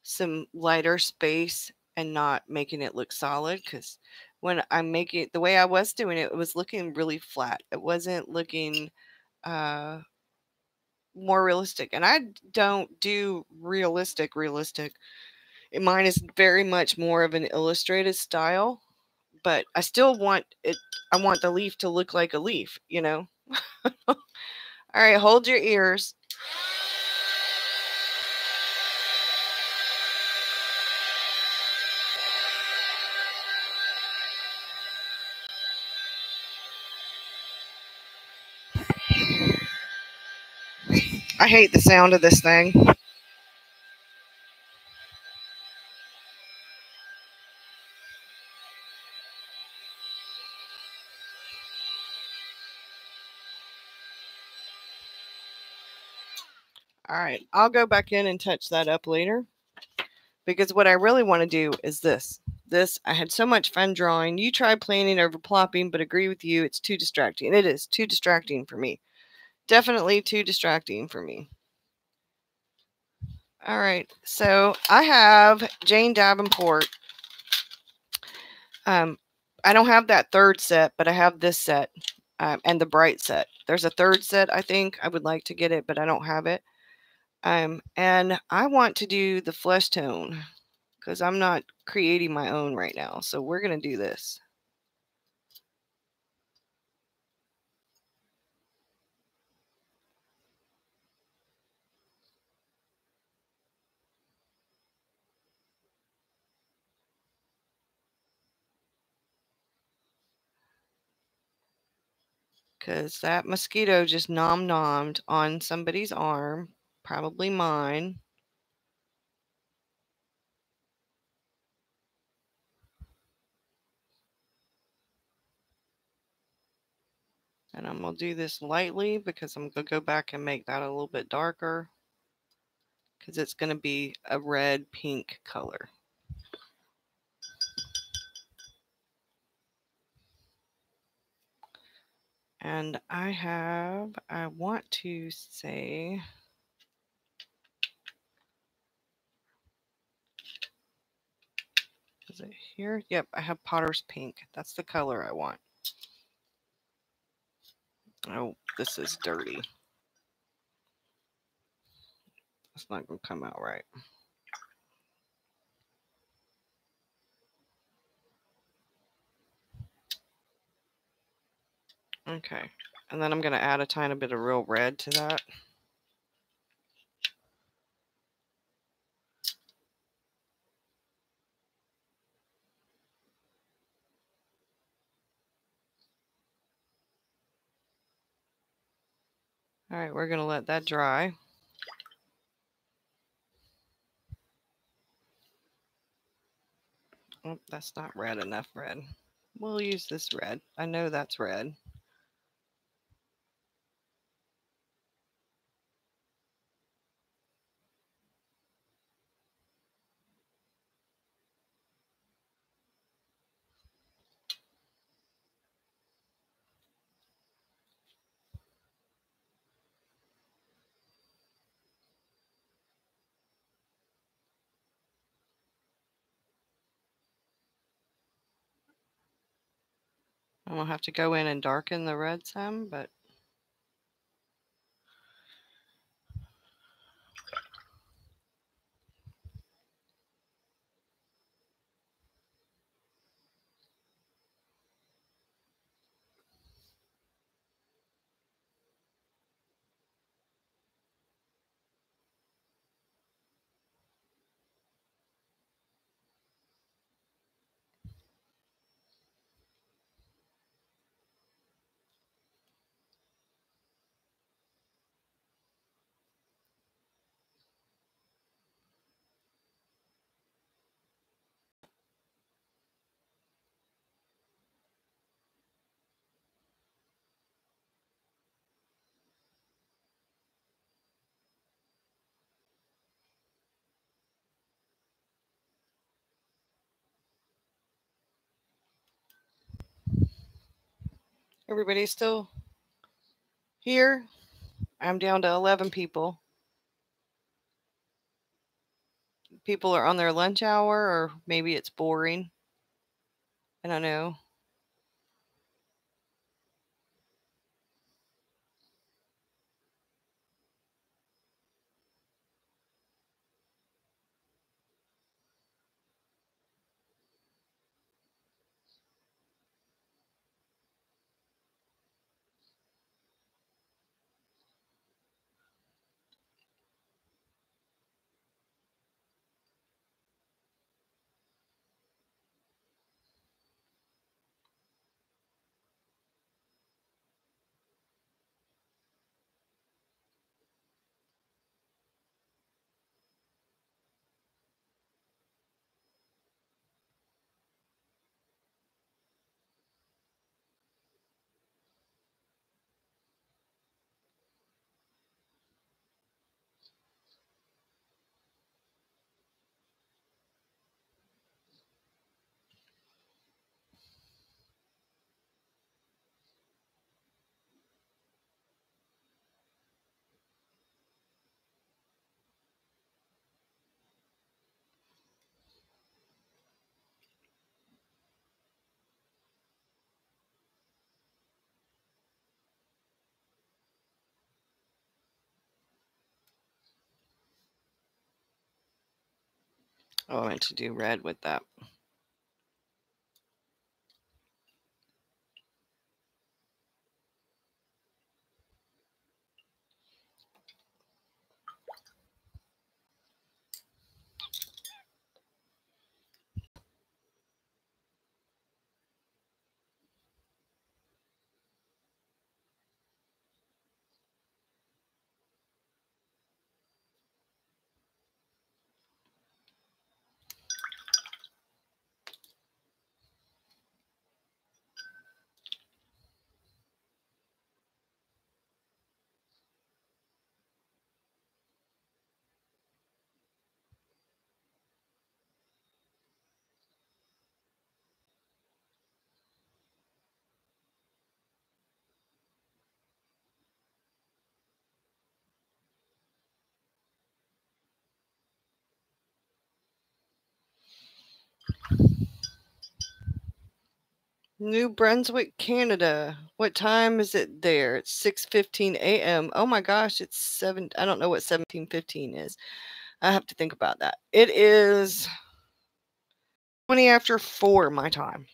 some lighter space and not making it look solid, because when I'm making it the way I was doing it, it was looking really flat. It wasn't looking more realistic. And I don't do realistic. Mine is very much more of an illustrated style, but I still want it. I want the leaf to look like a leaf, you know? All right, hold your ears. I hate the sound of this thing. All right, I'll go back in and touch that up later, because what I really want to do is this. I had so much fun drawing. You try planning over plopping, but agree with you, it's too distracting. It is too distracting for me. Definitely too distracting for me. All right, so I have Jane Davenport. I don't have that third set, but I have this set and the bright set. There's a third set, I think. I would like to get it, but I don't have it. And I want to do the flesh tone because I'm not creating my own right now. So we're going to do this. Because that mosquito just nom-nommed on somebody's arm, probably mine. And I'm going to do this lightly because I'm going to go back and make that a little bit darker, because it's going to be a red-pink color. And I want to say, is it here? Yep, I have Potter's Pink. That's the color I want. Oh, this is dirty. It's not going to come out right. Okay, and then I'm going to add a tiny bit of real red to that. All right, we're going to let that dry. Oh, that's not red enough red. We'll use this red. I know that's red. I'm going to have to go in and darken the red some, but everybody's still here. I'm down to 11 people. People are on their lunch hour, or maybe it's boring. I don't know. Oh, I meant to do red with that. New Brunswick, Canada. What time is it there? It's 6:15 a.m. Oh my gosh, it's 7. I don't know what 17:15 is. I have to think about that. It is 20 after 4 my time.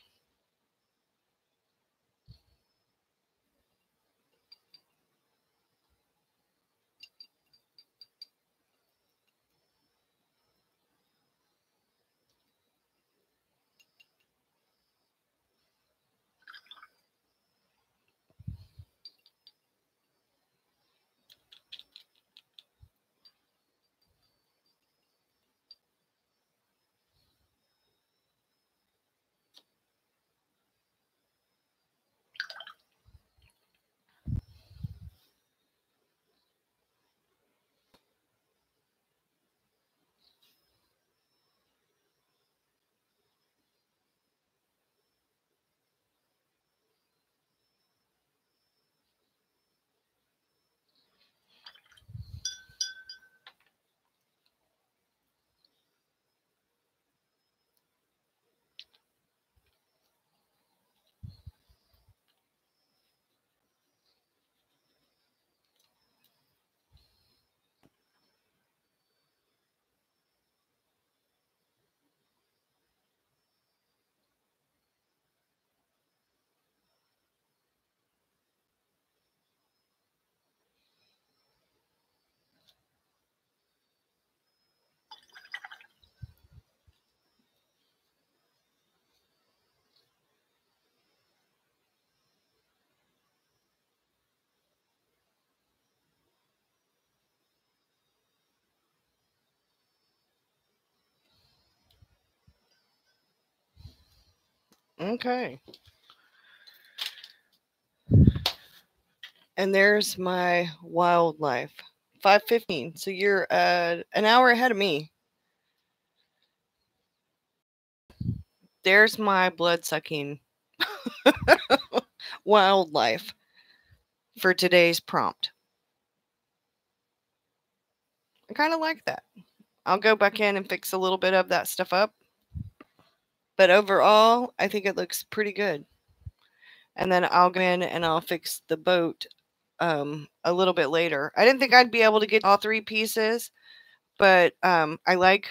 Okay. And there's my wildlife. 5:15. So you're an hour ahead of me. There's my blood sucking wildlife for today's prompt. I kind of like that. I'll go back in and fix a little bit of that stuff up. But overall, I think it looks pretty good. And then I'll go in and I'll fix the boat a little bit later. I didn't think I'd be able to get all 3 pieces, but I like,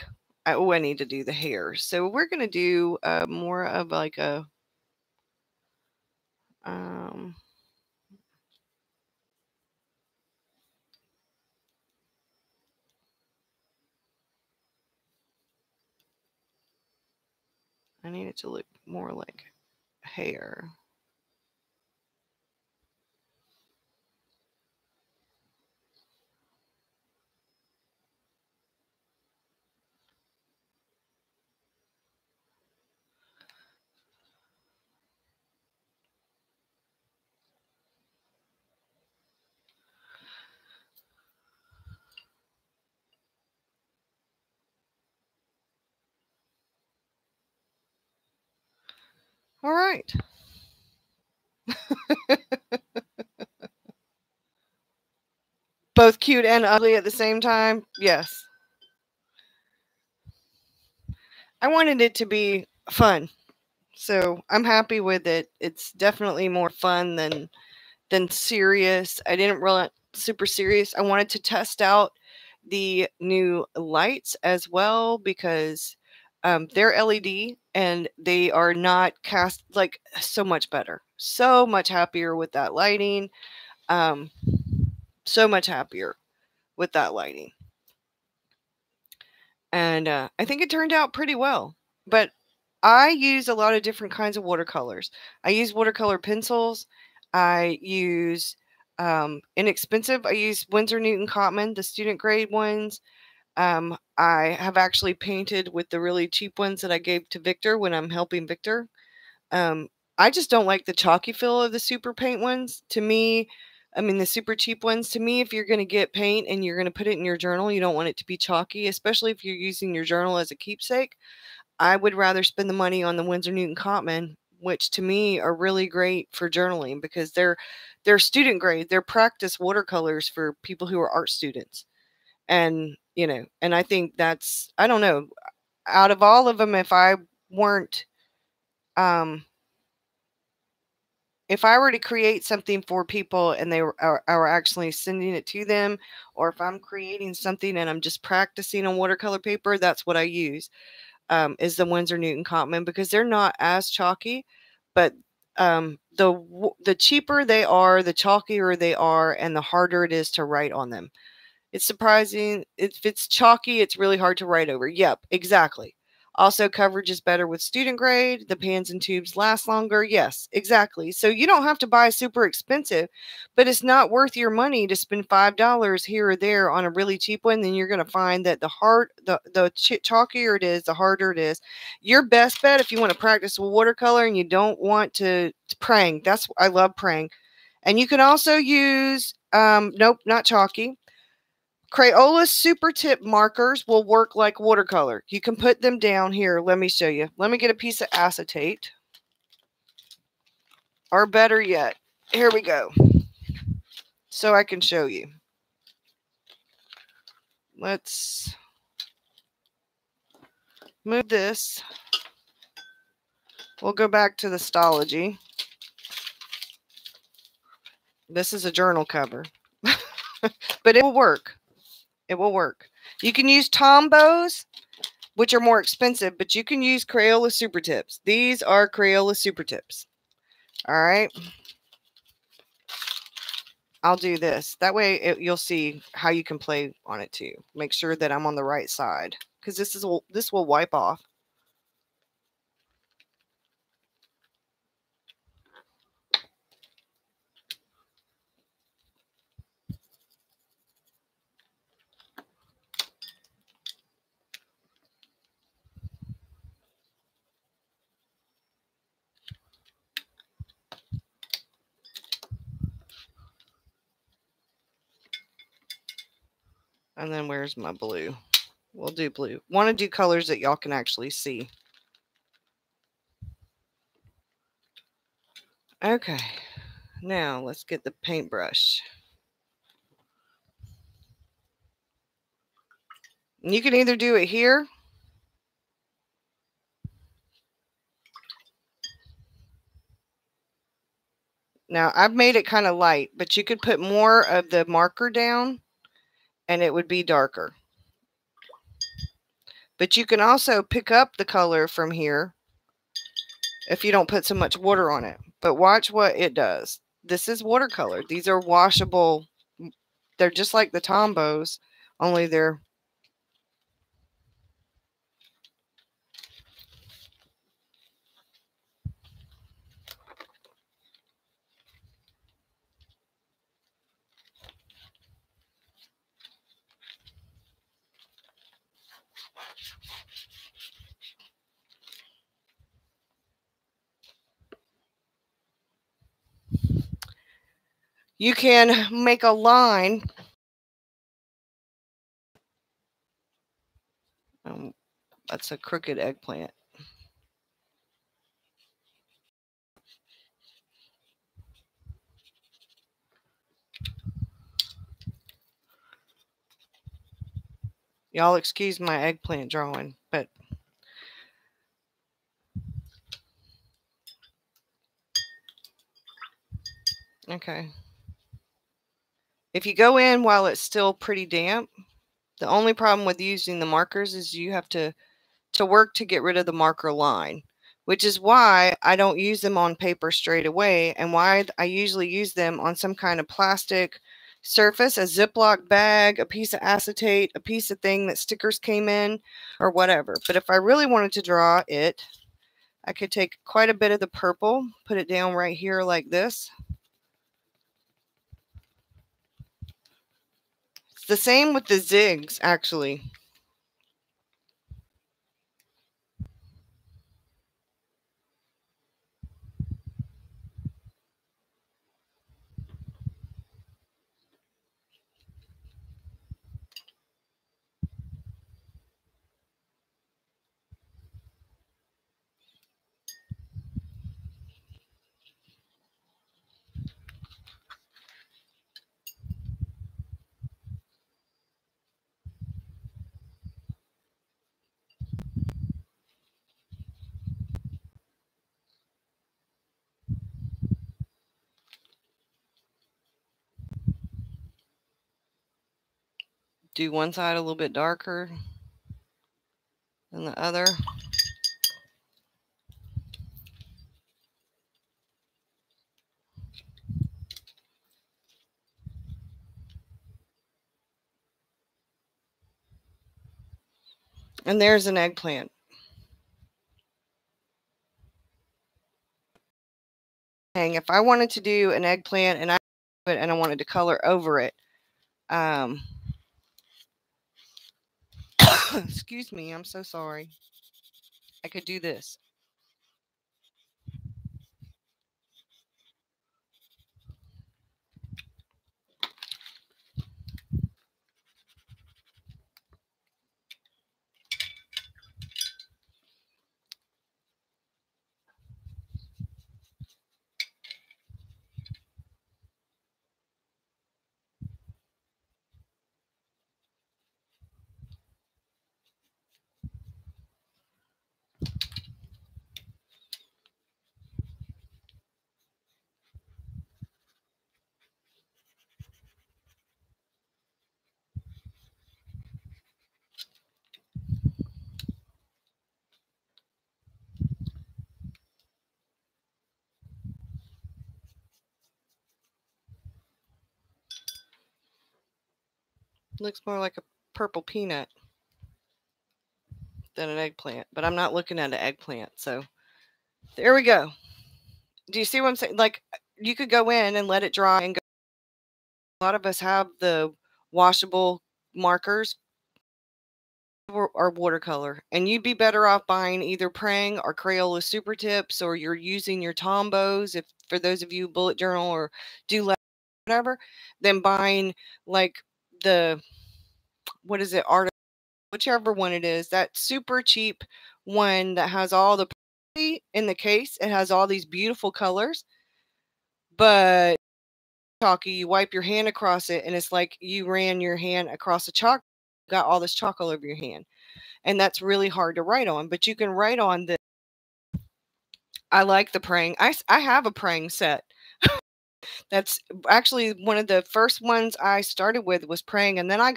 oh, I need to do the hair. So we're going to do more of like a, um, I need it to look more like hair. All right. Both cute and ugly at the same time? Yes. I wanted it to be fun. So I'm happy with it. It's definitely more fun than serious. I didn't really super serious. I wanted to test out the new lights as well because they're LED and they are not cast like so much better. So much happier with that lighting. Um, so much happier with that lighting. And I think it turned out pretty well. But I use a lot of different kinds of watercolors. I use watercolor pencils. I use inexpensive. I use Winsor Newton Cotman, the student grade ones. I have actually painted with the really cheap ones that I gave to Victor when I'm helping Victor. Um, I just don't like the chalky feel of the super paint ones. To me, I mean, the super cheap ones, to me, if you're going to get paint and you're going to put it in your journal, you don't want it to be chalky, especially if you're using your journal as a keepsake. I would rather spend the money on the Winsor Newton Cotman, which to me are really great for journaling because they're student grade, they're practice watercolors for people who are art students. And, you know, and I think that's, I don't know, out of all of them, weren't um if I were to create something for people and are actually sending it to them, or if I'm creating something and I'm just practicing on watercolor paper, that's what I use, is the Winsor Newton Cotman because they're not as chalky, but the cheaper they are, the chalkier they are, and the harder it is to write on them. It's surprising. If it's chalky, it's really hard to write over. Yep, exactly. Also, coverage is better with student grade. The pans and tubes last longer. Yes, exactly. So you don't have to buy super expensive, but it's not worth your money to spend $5 here or there on a really cheap one. Then you're going to find that the chalkier it is, the harder it is. Your best bet if you want to practice with watercolor and you don't want to praying. I love praying, and you can also use nope, not chalky. Crayola super tip markers will work like watercolor. You can put them down here. Let me show you. Let me get a piece of acetate. Or better yet, here we go. So I can show you. Let's move this. We'll go back to the Stology. This is a journal cover. But it will work. It will work. You can use Tombows, which are more expensive, but you can use Crayola super tips. These are Crayola super tips. All right. I'll do this. That way you'll see how you can play on it too. Make sure that I'm on the right side because this will wipe off. And then where's my blue? We'll do blue. Want to do colors that y'all can actually see. Okay. Now let's get the paintbrush. And you can either do it here. Now, I've made it kind of light, but you could put more of the marker down and it would be darker. But you can also pick up the color from here if you don't put so much water on it. But watch what it does. This is watercolor. These are washable. They're just like the Tombos, only they're... You can make a line. That's a crooked eggplant. Y'all excuse my eggplant drawing, but okay. If you go in while it's still pretty damp, the only problem with using the markers is you have to work to get rid of the marker line, which is why I don't use them on paper straight away and why I usually use them on some kind of plastic surface, a Ziploc bag, a piece of acetate, a piece of thing that stickers came in, or whatever. But if I really wanted to draw it, I could take quite a bit of the purple, put it down right here like this. It's the same with the zigs, actually. Do one side a little bit darker than the other. And there's an eggplant. If I wanted to do an eggplant and I wanted to color over it, excuse me, I'm so sorry. I could do this. Looks more like a purple peanut than an eggplant, but I'm not looking at an eggplant. So there we go. Do you see what I'm saying? Like, you could go in and let it dry and go. A lot of us have the washable markers or watercolor, and you'd be better off buying either Prang or Crayola Super Tips, or you're using your Tombos, if for those of you bullet journal or do whatever, than buying like the, what is it, art, whichever one it is, that super cheap one that has all the in the case. It has all these beautiful colors, but chalky, you wipe your hand across it and it's like you ran your hand across a chalk. got all this chalk all over your hand. And that's really hard to write on, but you can write on the. I like the praying. I have a praying set. That's actually one of the first ones I started with was praying, and then I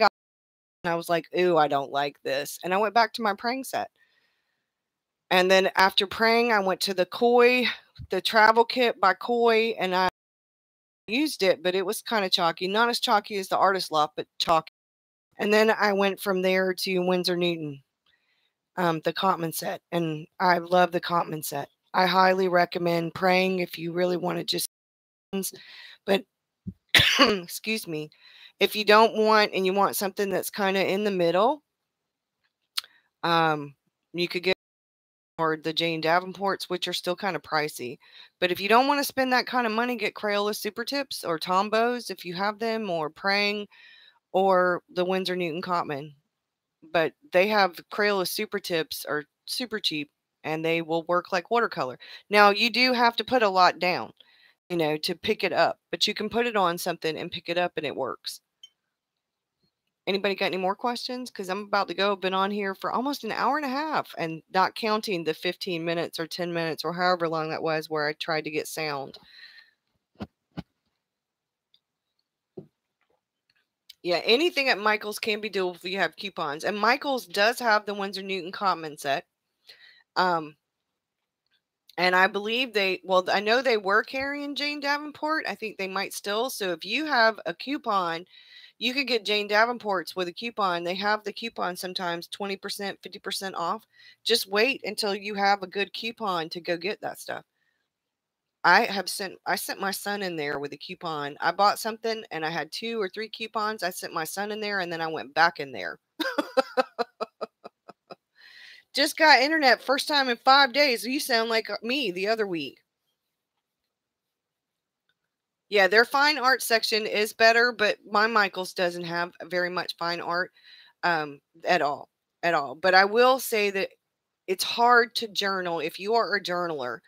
was like, "Ooh, I don't like this," and I went back to my praying set. And then after praying, I went to the travel kit by Koi, and I used it, but it was kind of chalky, not as chalky as the Artist Loft, but chalky. And then I went from there to Winsor Newton, the Cotman set, and I love the Cotman set. I highly recommend praying if you really want to just, but excuse me, if you don't want and you want something that's kind of in the middle, you could get or the Jane Davenports, which are still kind of pricey. But if you don't want to spend that kind of money, get Crayola Super Tips or Tombows if you have them, or Praying, or the Winsor Newton Cotman. But they have Crayola Super Tips are super cheap and they will work like watercolor. Now you do have to put a lot down, to pick it up, but you can put it on something and pick it up and it works. Anybody got any more questions? Because I'm about to go. I've been on here for almost an hour and a half and not counting the 15 minutes or 10 minutes or however long that was where I tried to get sound. Yeah, anything at Michael's can be doable if you have coupons. And Michael's does have the Winsor Newton Cotman set. And I believe I know they were carrying Jane Davenport. I think they might still. So if you have a coupon, you could get Jane Davenport's with a coupon. They have the coupon sometimes 20%, 50% off. Just wait until you have a good coupon to go get that stuff. I sent my son in there with a coupon. I bought something and I had 2 or 3 coupons. I sent my son in there and then I went back in there. Just got internet first time in 5 days. You sound like me the other week. Yeah, their fine art section is better, but my Michaels doesn't have very much fine art at all. At all. But I will say that it's hard to journal if you are a journaler.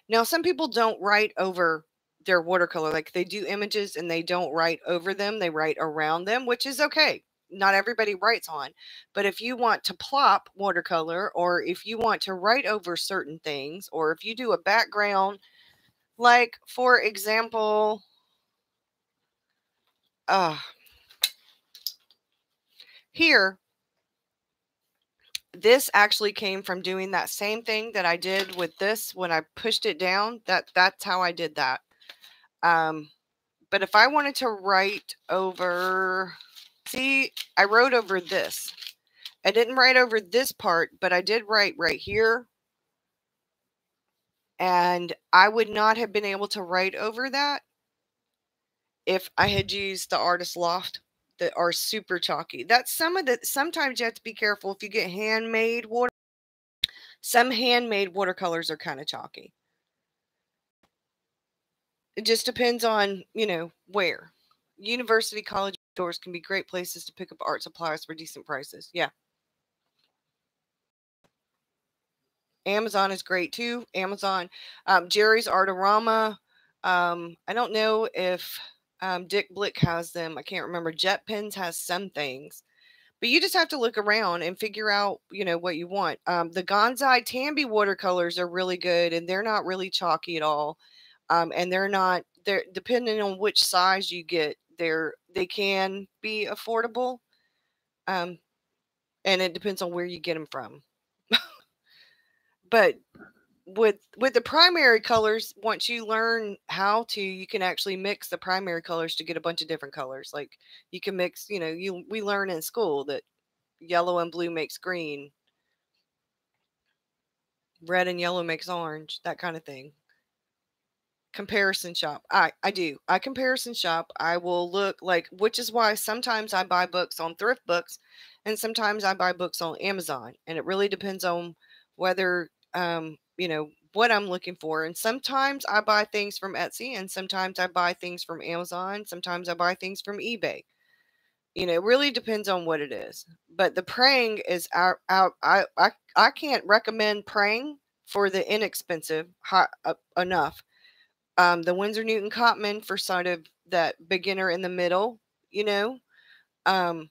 Now, some people don't write over their watercolor. Like they do images and they don't write over them. They write around them, which is okay. Not everybody writes on. But if you want to plop watercolor, or if you want to write over certain things, or if you do a background, like for example, here, this actually came from doing that same thing that I did with this when I pushed it down. That's how I did that. But if I wanted to write over, see, I wrote over this. I didn't write over this part, but I did write right here. And I would not have been able to write over that if I had used the Artist Loft that are super chalky. That's sometimes you have to be careful if you get handmade water. Some handmade watercolors are kind of chalky. It just depends on, where. University college stores can be great places to pick up art supplies for decent prices. Yeah. Amazon is great too. Amazon, Jerry's Artorama. I don't know if Dick Blick has them. I can't remember. Jet Pens has some things. But you just have to look around and figure out, what you want. The Gonzai Tambi watercolors are really good, and they're not really chalky at all. And they're depending on which size you get, they can be affordable. And it depends on where you get them from. But with the primary colors, once you learn how to, you can actually mix the primary colors to get a bunch of different colors. Like you can mix, we learn in school that yellow and blue makes green, red and yellow makes orange, that kind of thing. Comparison shop. I do. I comparison shop. I will look, which is why sometimes I buy books on Thrift Books and sometimes I buy books on Amazon. And it really depends on whether, what I'm looking for. And sometimes I buy things from Etsy and sometimes I buy things from Amazon. Sometimes I buy things from eBay. It really depends on what it is. But the praying is out. I can't recommend praying for the inexpensive enough. The Winsor Newton Cotman for sort of that beginner in the middle, and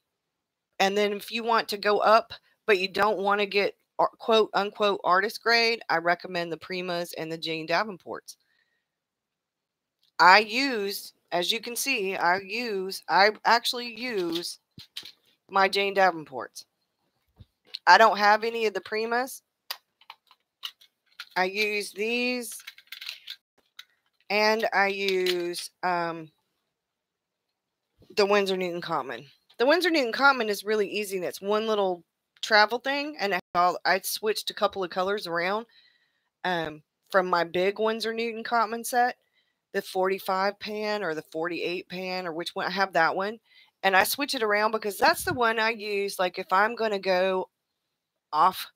And then if you want to go up, but you don't want to get quote unquote artist grade, I recommend the Primas and the Jane Davenports. I use, as you can see, I actually use my Jane Davenports. I don't have any of the Primas. I use these, and I use the Winsor Newton Common. The Winsor Newton Common is really easy, and it's one little travel thing, and I switched a couple of colors around from my big Winsor Newton Common set, the 45 pan or the 48 pan, or which one. I have that one, and I switch it around because that's the one I use. Like if I'm going to go off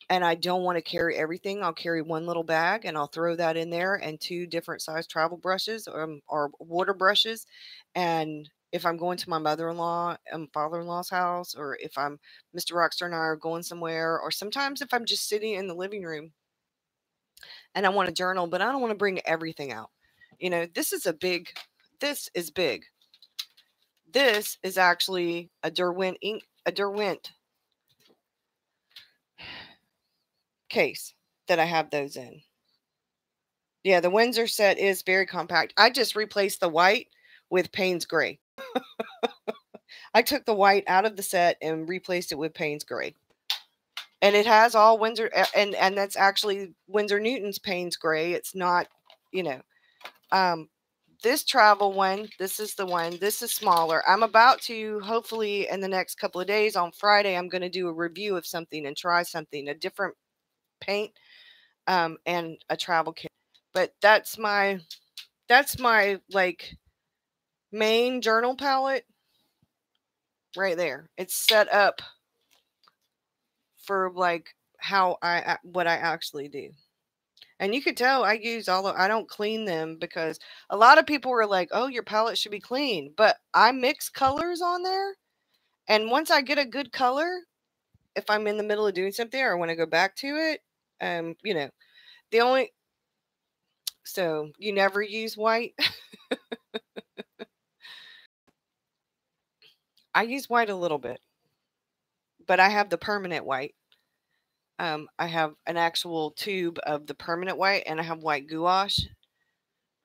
and I don't want to carry everything, I'll carry one little bag and I'll throw that in there, and 2 different size travel brushes or water brushes. And if I'm going to my mother-in-law and father-in-law's house, or if I'm Mr. Rockstar and I are going somewhere, or sometimes if I'm just sitting in the living room and I want to journal, but I don't want to bring everything out. You know, this is big. This is actually a Derwent case that I have those in. Yeah, the Winsor set is very compact. I just replaced the white with Payne's Gray. I took the white out of the set and replaced it with Payne's Gray. And it has all Winsor, and that's actually Winsor Newton's Payne's Gray. It's not, you know, this travel one, this is the one, this is smaller. I'm about to, hopefully in the next couple of days on Friday, I'm going to do a review of something and try something, a different paint, and a travel kit. But that's my like main journal palette right there. It's set up for like what I actually do. And you could tell I use I don't clean them, because a lot of people were like, "Oh, your palette should be clean." But I mix colors on there, and once I get a good color, if I'm in the middle of doing something or I want to go back to it, you know, the only so you never use white. I use white a little bit, but I have the permanent white. I have an actual tube of the permanent white, and I have white gouache,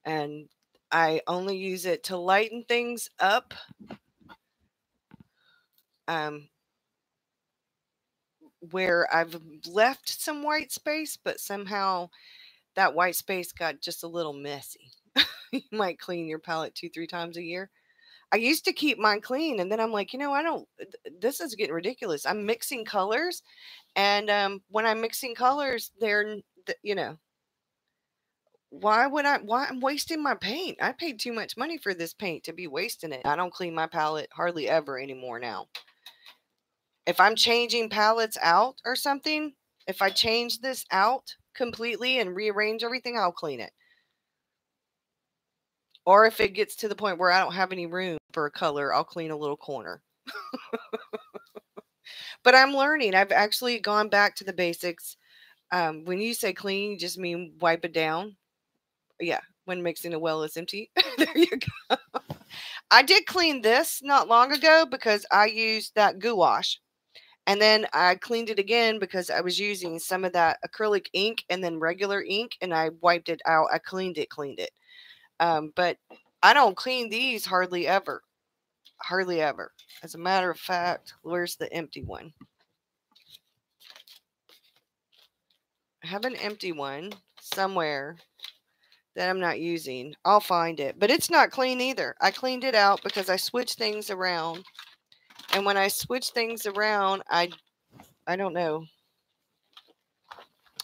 and I only use it to lighten things up. Where I've left some white space, but somehow that white space got just a little messy. You might clean your palette 2-3 times a year. I used to keep mine clean, and then I'm like, you know, this is getting ridiculous. I'm mixing colors, and when I'm mixing colors, you know, why I'm wasting my paint? I paid too much money for this paint to be wasting it. I don't clean my palette hardly ever anymore now. If I'm changing palettes out or something, if I change this out completely and rearrange everything, I'll clean it. Or if it gets to the point where I don't have any room for a color, I'll clean a little corner. But I'm learning. I've actually gone back to the basics. When you say clean, you just mean wipe it down. Yeah, when mixing a well is empty. There you go. I did clean this not long ago because I used that gouache. And then I cleaned it again because I was using some of that acrylic ink and then regular ink, and I wiped it out. I cleaned it. But I don't clean these hardly ever. Hardly ever. As a matter of fact, where's the empty one? I have an empty one somewhere that I'm not using. I'll find it. But it's not clean either. I cleaned it out because I switched things around. And when I switch things around, I don't know.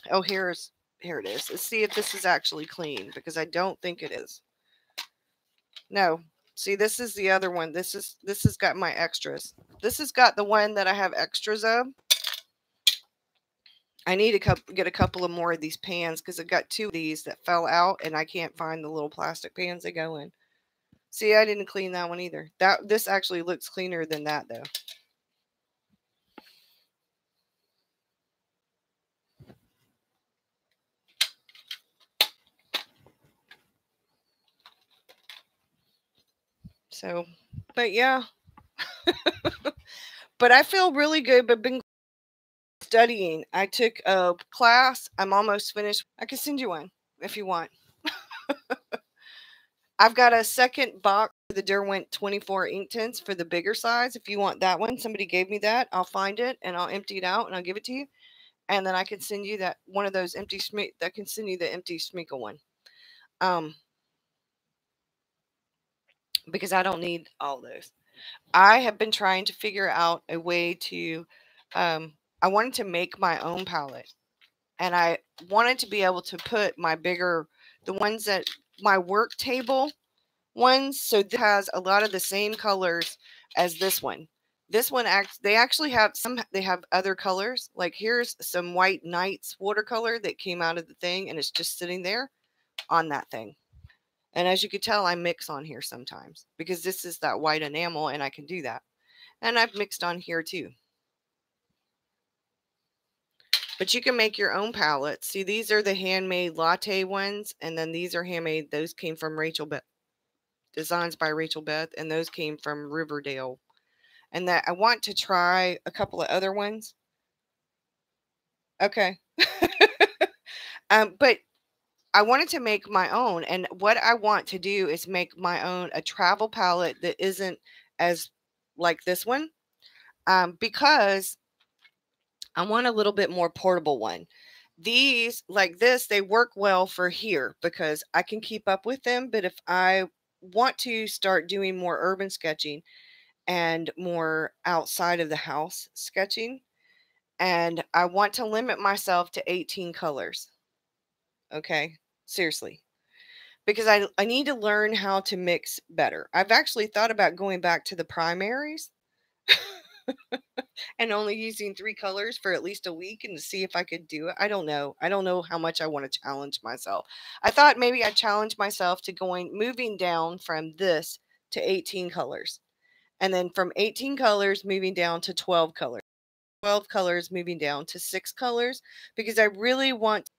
Oh, here it is. Let's see if this is actually clean, because I don't think it is. No. See, this is the other one. This has got my extras. This has got the one that I have extras of. I need to get a couple of more of these pans, because I've got 2 of these that fell out and I can't find the little plastic pans they go in. See, I didn't clean that one either. This actually looks cleaner than that though. So, but yeah. But I feel really good, but been studying. I took a class. I'm almost finished. I can send you one if you want. I've got a second box for the Derwent 24 ink tints for the bigger size. If you want that one, somebody gave me that. I'll find it and I'll empty it out and I'll give it to you. And then I can send you that one of those empty that can send you the empty Schmeckle one. Because I don't need all those. I have been trying to figure out a way to I wanted to make my own palette. And I wanted to be able to put my bigger, the ones that my work table ones. So this has a lot of the same colors as this one. This one they actually have they have other colors. Like here's some White Nights watercolor that came out of the thing and it's just sitting there on that thing. And as you can tell, I mix on here sometimes because this is that white enamel and I can do that. And I've mixed on here too. But you can make your own palettes. See, these are the handmade latte ones. And then these are handmade. Those came from Rachel Beth. Designs by Rachel Beth. And those came from Riverdale. And that I want to try a couple of other ones. Okay. But I wanted to make my own. And what I want to do is make my own a travel palette that isn't as like this one. Because I want a little bit more portable one. These, like this, they work well for here because I can keep up with them. But if I want to start doing more urban sketching and more outside of the house sketching, and I want to limit myself to 18 colors. Okay, seriously. Because I need to learn how to mix better. I've actually thought about going back to the primaries and only using 3 colors for at least a week and to see if I could do it. I don't know. I don't know how much I want to challenge myself. I thought maybe I'd challenge myself to moving down from this to 18 colors. And then from 18 colors, moving down to 12 colors. 12 colors, moving down to 6 colors. Because I really want,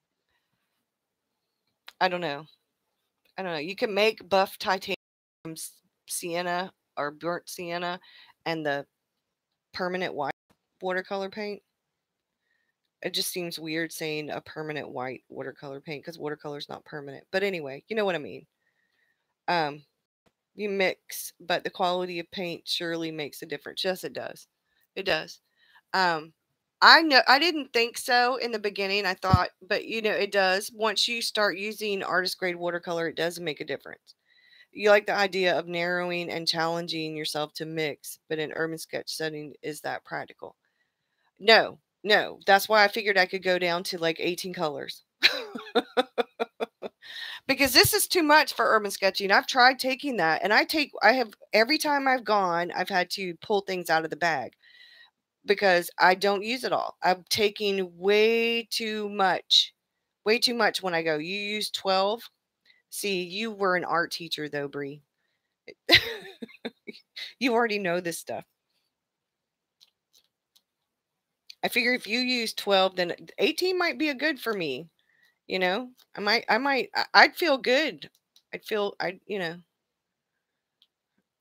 I don't know. I don't know. You can make buff titanium from sienna or burnt sienna and the permanent white watercolor paint. It just seems weird saying a permanent white watercolor paint because watercolor is not permanent. But anyway, you know what I mean. You mix, but the quality of paint surely makes a difference. Yes, it does. It does. I know I didn't think so in the beginning. I thought, but it does. Once you start using artist grade watercolor, it does make a difference. You like the idea of narrowing and challenging yourself to mix, but in urban sketch setting, is that practical? No, no. That's why I figured I could go down to like 18 colors. Because this is too much for urban sketching. I've tried taking that and every time I've gone, I've had to pull things out of the bag because I don't use it all. I'm taking way too much when I go. You use 12. See, you were an art teacher though, Bree. You already know this stuff. I figure if you use 12, then 18 might be a good for me. I'd feel good.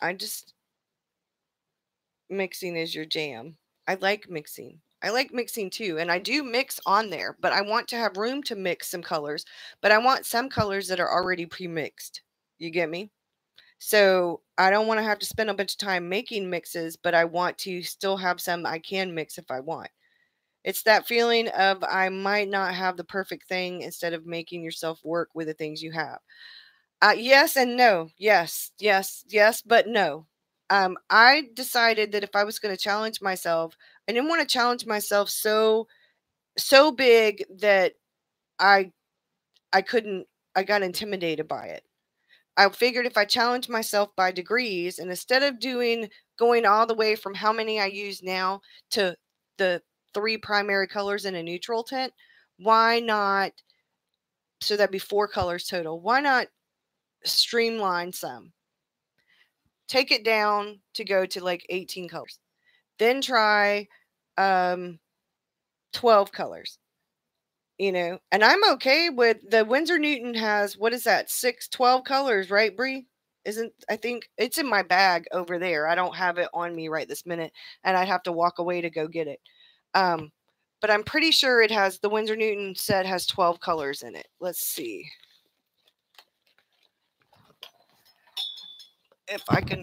I just, mixing is your jam. I like mixing. I like mixing too. And I do mix on there, but I want to have room to mix some colors, but I want some colors that are already pre-mixed. You get me? So I don't want to have to spend a bunch of time making mixes, but I want to still have some I can mix if I want. It's that feeling of I might not have the perfect thing instead of making yourself work with the things you have. Yes and no. Yes, yes, yes, but no. I decided that if I was going to challenge myself, I didn't want to challenge myself so big that I couldn't. I got intimidated by it. I figured if I challenge myself by degrees, and instead of going all the way from how many I use now to the 3 primary colors in a neutral tint, why not? So that'd be 4 colors total. Why not streamline some? Take it down to go to like 18 colors. Then try 12 colors. And I'm okay with the Winsor Newton has, what is that, 12 colors, right, Bree? I think it's in my bag over there. I don't have it on me right this minute, and I'd have to walk away to go get it. But I'm pretty sure it has, the Winsor Newton set has 12 colors in it. Let's see if I can